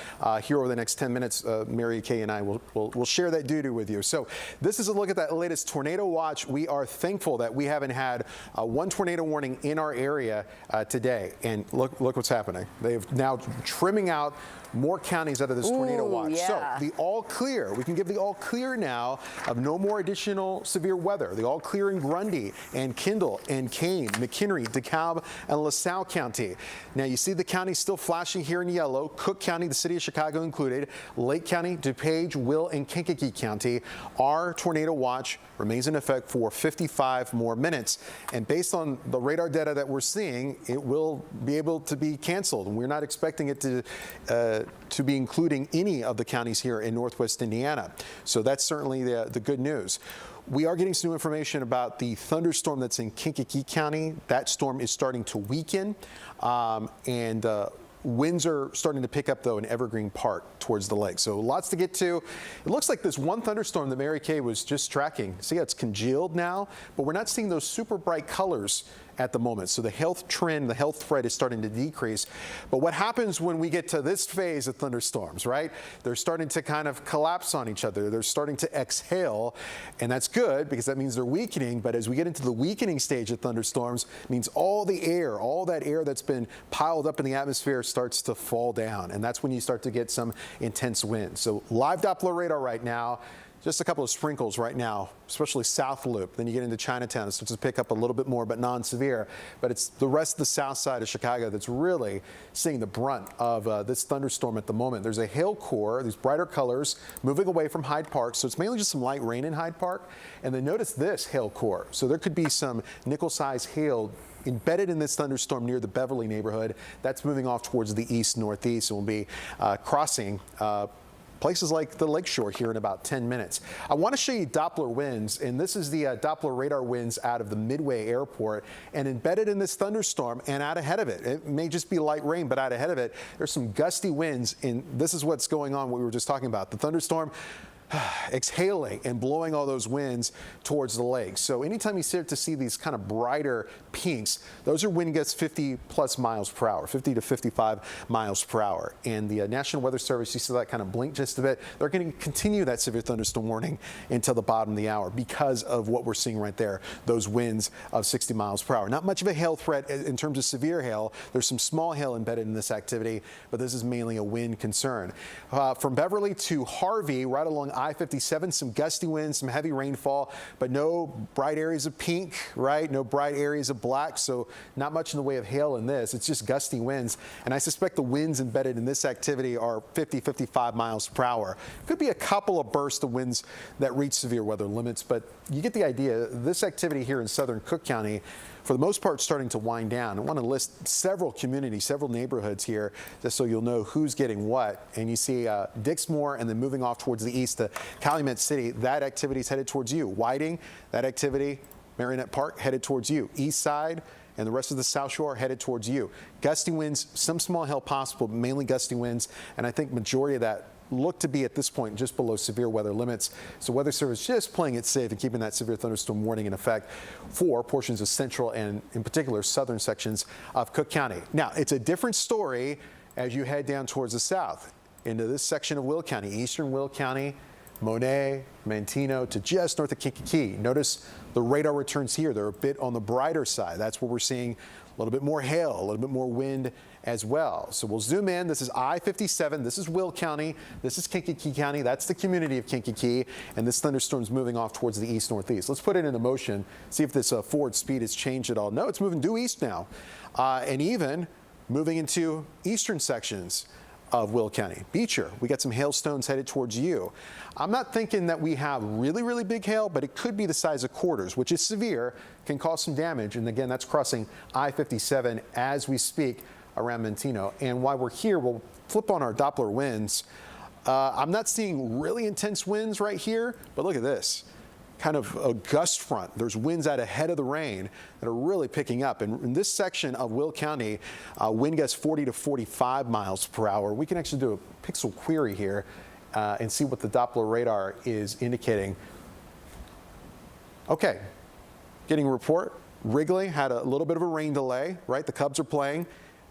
Speaker 2: here over the next 10 minutes. Mary Kay and I will share that duty with you. So this is a look at that latest tornado watch. We are thankful that we haven't had one tornado warning in our area today, and look what's happening. They've now trimming out more counties out of this tornado watch.
Speaker 3: Yeah.
Speaker 2: So the all clear, we can give the all clear now of no more additional severe weather. The all clear in Grundy and Kendall and Kane, McHenry, DeKalb, and LaSalle County. Now you see the counties still flashing here in yellow. Cook County, the city of Chicago included, Lake County, DuPage, Will, and Kankakee County. Our tornado watch remains in effect for 55 more minutes. And based on the radar data that we're seeing, it will be able to be canceled. And we're not expecting it to be including any of the counties here in Northwest Indiana. So that's certainly the good news. We are getting some new information about the thunderstorm that's in Kankakee County. That storm is starting to weaken, and winds are starting to pick up, though, in Evergreen Park towards the lake. So lots to get to. It looks like this one thunderstorm that Mary Kay was just tracking. See how it's congealed now, but we're not seeing those super bright colors at the moment. So the health trend, the health threat is starting to decrease. But what happens when we get to this phase of thunderstorms, right? They're starting to kind of collapse on each other. They're starting to exhale, and that's good because that means they're weakening. But as we get into the weakening stage of thunderstorms, it means all the air, all that air that's been piled up in the atmosphere starts to fall down. And that's when you start to get some intense winds. So live Doppler radar right now. Just a couple of sprinkles right now, especially South Loop. Then you get into Chinatown, it starts to pick up a little bit more, but non-severe. But it's the rest of the south side of Chicago that's really seeing the brunt of this thunderstorm at the moment. There's a hail core, these brighter colors, moving away from Hyde Park. So it's mainly just some light rain in Hyde Park. And then notice this hail core. So there could be some nickel-sized hail embedded in this thunderstorm near the Beverly neighborhood. That's moving off towards the east-northeast and will be crossing places like the lakeshore here in about 10 minutes. I want to show you Doppler winds, and this is the Doppler radar winds out of the Midway Airport. And embedded in this thunderstorm and out ahead of it, it may just be light rain, but out ahead of it, there's some gusty winds. And this is what's going on, what we were just talking about. The thunderstorm exhaling and blowing all those winds towards the lake. So anytime you start to see these kind of brighter pinks, those are wind gusts 50 plus miles per hour, 50 to 55 miles per hour. And the National Weather Service, you see that kind of blink just a bit. They're going to continue that severe thunderstorm warning until the bottom of the hour because of what we're seeing right there, those winds of 60 miles per hour. Not much of a hail threat in terms of severe hail. There's some small hail embedded in this activity, but this is mainly a wind concern. From Beverly to Harvey, right along I-57, some gusty winds, some heavy rainfall, but no bright areas of pink, right? No bright areas of black, so not much in the way of hail in this. It's just gusty winds, and I suspect the winds embedded in this activity are 50, 55 miles per hour. Could be a couple of bursts of winds that reach severe weather limits, but you get the idea. This activity here in southern Cook County, for the most part, starting to wind down. I want to list several communities, several neighborhoods here, just so you'll know who's getting what. And you see Dixmoor, and then moving off towards the east to Calumet City. That activity is headed towards you. Whiting, that activity, Marionette Park, headed towards you. East Side and the rest of the South Shore headed towards you. Gusty winds, some small hail possible, but mainly gusty winds. And I think majority of that look to be at this point just below severe weather limits. So Weather Service just playing it safe and keeping that severe thunderstorm warning in effect for portions of central and in particular southern sections of Cook County. Now, it's a different story as you head down towards the south into this section of Will County, eastern Will County, Monet, Manteno to just north of Kankakee. Notice the radar returns here. They're a bit on the brighter side. That's where we're seeing a little bit more hail, a little bit more wind as well. So we'll zoom in. This is I-57. This is Will County. This is Kankakee County. That's the community of Kankakee. And this thunderstorm's moving off towards the east-northeast. Let's put it into motion, see if this forward speed has changed at all. No, it's moving due east now. And even moving into eastern sections of Will County. Beecher, we got some hailstones headed towards you. I'm not thinking that we have really, really big hail, but it could be the size of quarters, which is severe, can cause some damage. And again, that's crossing I-57 as we speak around Manteno. And while we're here, we'll flip on our Doppler winds. I'm not seeing really intense winds right here, but look at this. Kind of a gust front. There's winds out ahead of the rain that are really picking up. And in this section of Will County, wind gusts 40 to 45 miles per hour. We can actually do a pixel query here and see what the Doppler radar is indicating. Okay, getting a report. Wrigley had a little bit of a rain delay, right? The Cubs are playing,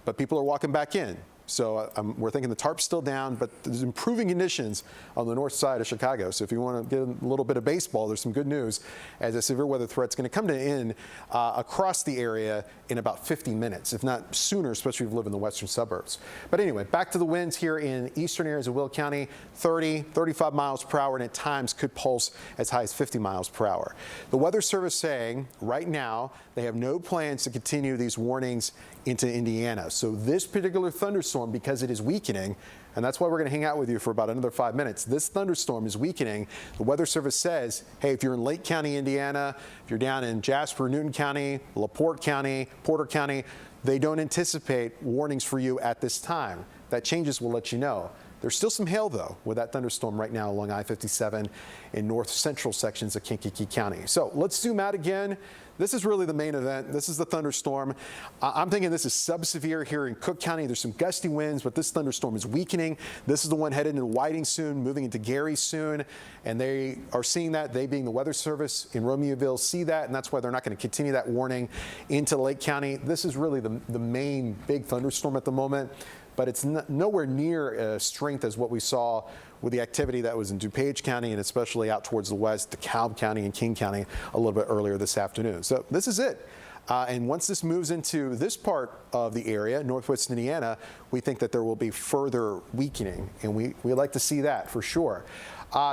Speaker 2: but people are walking back in. So we're thinking the tarp's still down, but there's improving conditions on the north side of Chicago. So if you want to get a little bit of baseball, there's some good news as a severe weather threat's going to come to an end across the area in about 50 minutes, if not sooner, especially if you live in the western suburbs. But anyway, back to the winds here in eastern areas of Will County, 30, 35 miles per hour, and at times could pulse as high as 50 miles per hour. The Weather Service saying right now they have no plans to continue these warnings into Indiana. So this particular thunderstorm, because it is weakening, and that's why we're going to hang out with you for about another 5 minutes. This thunderstorm is weakening. The Weather Service says, hey, if you're in Lake County, Indiana, if you're down in Jasper, Newton County, LaPorte County, Porter County, they don't anticipate warnings for you at this time. If that changes, we'll let you know. There's still some hail, though, with that thunderstorm right now along I-57 in north central sections of Kankakee County. So let's zoom out again. This is really the main event. This is the thunderstorm. I'm thinking this is sub-severe here in Cook County. There's some gusty winds, but this thunderstorm is weakening. This is the one headed into Whiting soon, moving into Gary soon, and they are seeing that. They, being the Weather Service in Romeoville, see that, and that's why they're not going to continue that warning into Lake County. This is really the main big thunderstorm at the moment, but it's nowhere near strength as what we saw with the activity that was in DuPage County and especially out towards the west, DeKalb County and King County a little bit earlier this afternoon. So this is it. And once this moves into this part of the area, northwest Indiana, we think that there will be further weakening, and we like to see that for sure.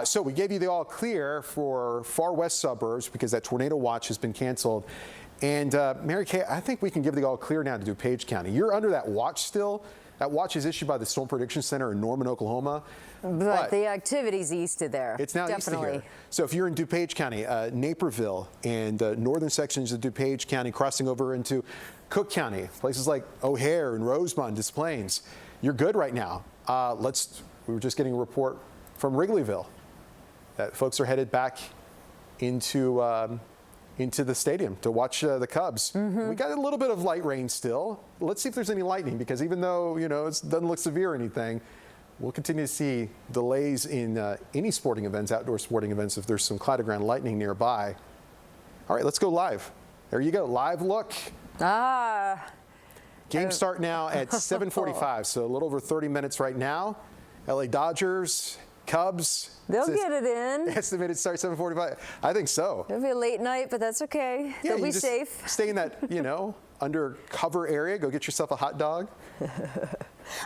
Speaker 2: So we gave you the all clear for far west suburbs because that tornado watch has been canceled. And Mary Kay, I think we can give the all clear now to DuPage County. You're under that watch still. That watch is issued by the Storm Prediction Center in Norman, Oklahoma.
Speaker 3: But the activity's east of there.
Speaker 2: It's now east of here. So if you're in DuPage County, Naperville, and northern sections of DuPage County, crossing over into Cook County, places like O'Hare and Rosemont, Des Plaines, you're good right now. We were just getting a report from Wrigleyville that folks are headed back into the stadium to watch the Cubs. We got a little bit of light rain still. Let's see if there's any lightning, because even though, it doesn't look severe or anything, we'll continue to see delays in any sporting events, outdoor sporting events, if there's some cloud-to-ground lightning nearby. All right, let's go live. There you go, live look. Game start now at 7:45, so a little over 30 minutes right now. LA Dodgers, Cubs.
Speaker 3: They'll get it in.
Speaker 2: Estimated start 7:45. I think so.
Speaker 3: It'll be a late night, but that's okay.
Speaker 2: Yeah,
Speaker 3: they'll be safe.
Speaker 2: Stay in that, under cover area. Go get yourself a hot dog.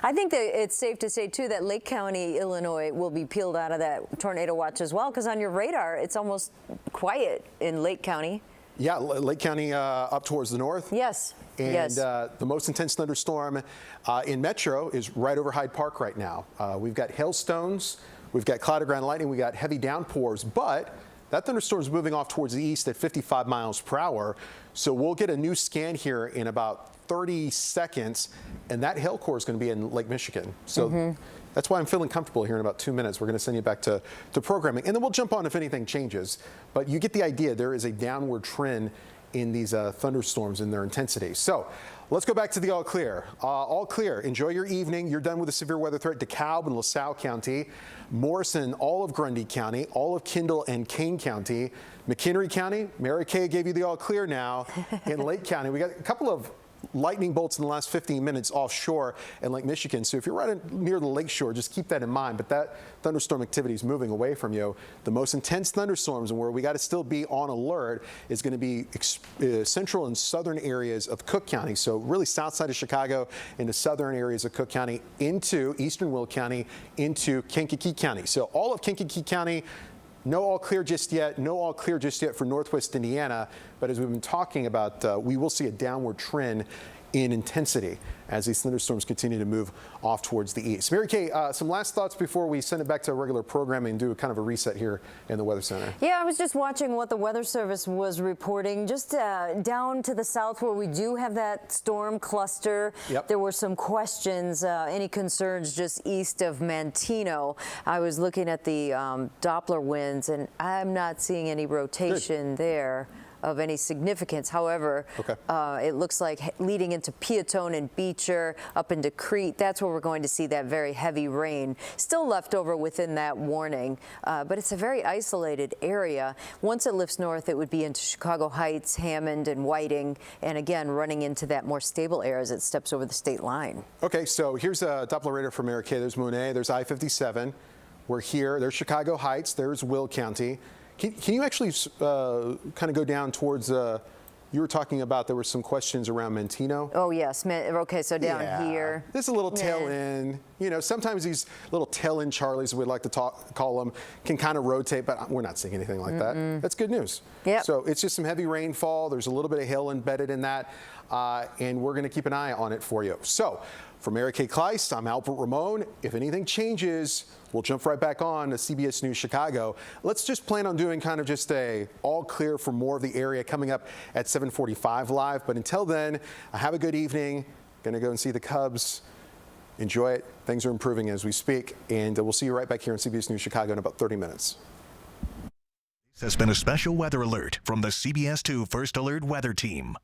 Speaker 3: I think that it's safe to say, too, that Lake County, Illinois will be peeled out of that tornado watch as well, because on your radar, it's almost quiet in Lake County.
Speaker 2: Yeah, Lake County up towards the north.
Speaker 3: Yes.
Speaker 2: And
Speaker 3: yes.
Speaker 2: The most intense thunderstorm in Metro is right over Hyde Park right now. We've got hailstones, we've got cloud of ground lightning, we've got heavy downpours, but that thunderstorm is moving off towards the east at 55 miles per hour. So we'll get a new scan here in about 30 seconds, and that hail core is going to be in Lake Michigan. So that's why I'm feeling comfortable here in about 2 minutes. We're going to send you back to programming, and then we'll jump on if anything changes. But you get the idea. There is a downward trend in these thunderstorms and their intensity. So let's go back to the all clear. All clear. Enjoy your evening. You're done with the severe weather threat. DeKalb and LaSalle County, Morrison, all of Grundy County, all of Kendall and Kane County, McHenry County. Mary Kay gave you the all clear now. In Lake County, we got a couple of lightning bolts in the last 15 minutes offshore in Lake Michigan. So if you're right near the lake shore, just keep that in mind. But that thunderstorm activity is moving away from you. The most intense thunderstorms, and where we got to still be on alert, is going to be central and southern areas of Cook County. So really south side of Chicago into southern areas of Cook County, into eastern Will County, into Kankakee County. So all of Kankakee County, no all clear just yet. No all clear just yet for Northwest Indiana. But as we've been talking about, we will see a downward trend in intensity as these thunderstorms continue to move off towards the east. Mary Kay, some last thoughts before we send it back to regular programming and do kind of a reset here in the Weather Center.
Speaker 3: Yeah, I was just watching what the Weather Service was reporting. Just down to the south where we do have that storm cluster, there were some questions, any concerns just east of Manteno. I was looking at the Doppler winds, and I'm not seeing any rotation there of any significance. However, it looks like leading into Peatone and Beecher, up into Crete, that's where we're going to see that very heavy rain. Still left over within that warning, but it's a very isolated area. Once it lifts north, it would be into Chicago Heights, Hammond, and Whiting, and again, running into that more stable area as it steps over the state line.
Speaker 2: Okay, so here's a Doppler radar for Mary Kay. There's Monet, there's I-57. We're here, there's Chicago Heights, there's Will County. Can you actually kind of go down towards, you were talking about there were some questions around Manteno?
Speaker 3: Oh, yes. Okay, so down here.
Speaker 2: There's a little tail end. You know, sometimes these little tail end Charlies, we'd like to call them, can kind of rotate, but we're not seeing anything like that. That's good news. So it's just some heavy rainfall. There's a little bit of hail embedded in that, and we're going to keep an eye on it for you. So for Mary Kay Kleist, I'm Albert Ramon. If anything changes, we'll jump right back on to CBS News Chicago. Let's just plan on doing kind of just a all clear for more of the area coming up at 7:45 live. But until then, have a good evening. Going to go and see the Cubs. Enjoy it. Things are improving as we speak. And we'll see you right back here on CBS News Chicago in about 30 minutes.
Speaker 1: This has been a special weather alert from the CBS 2 First Alert Weather Team.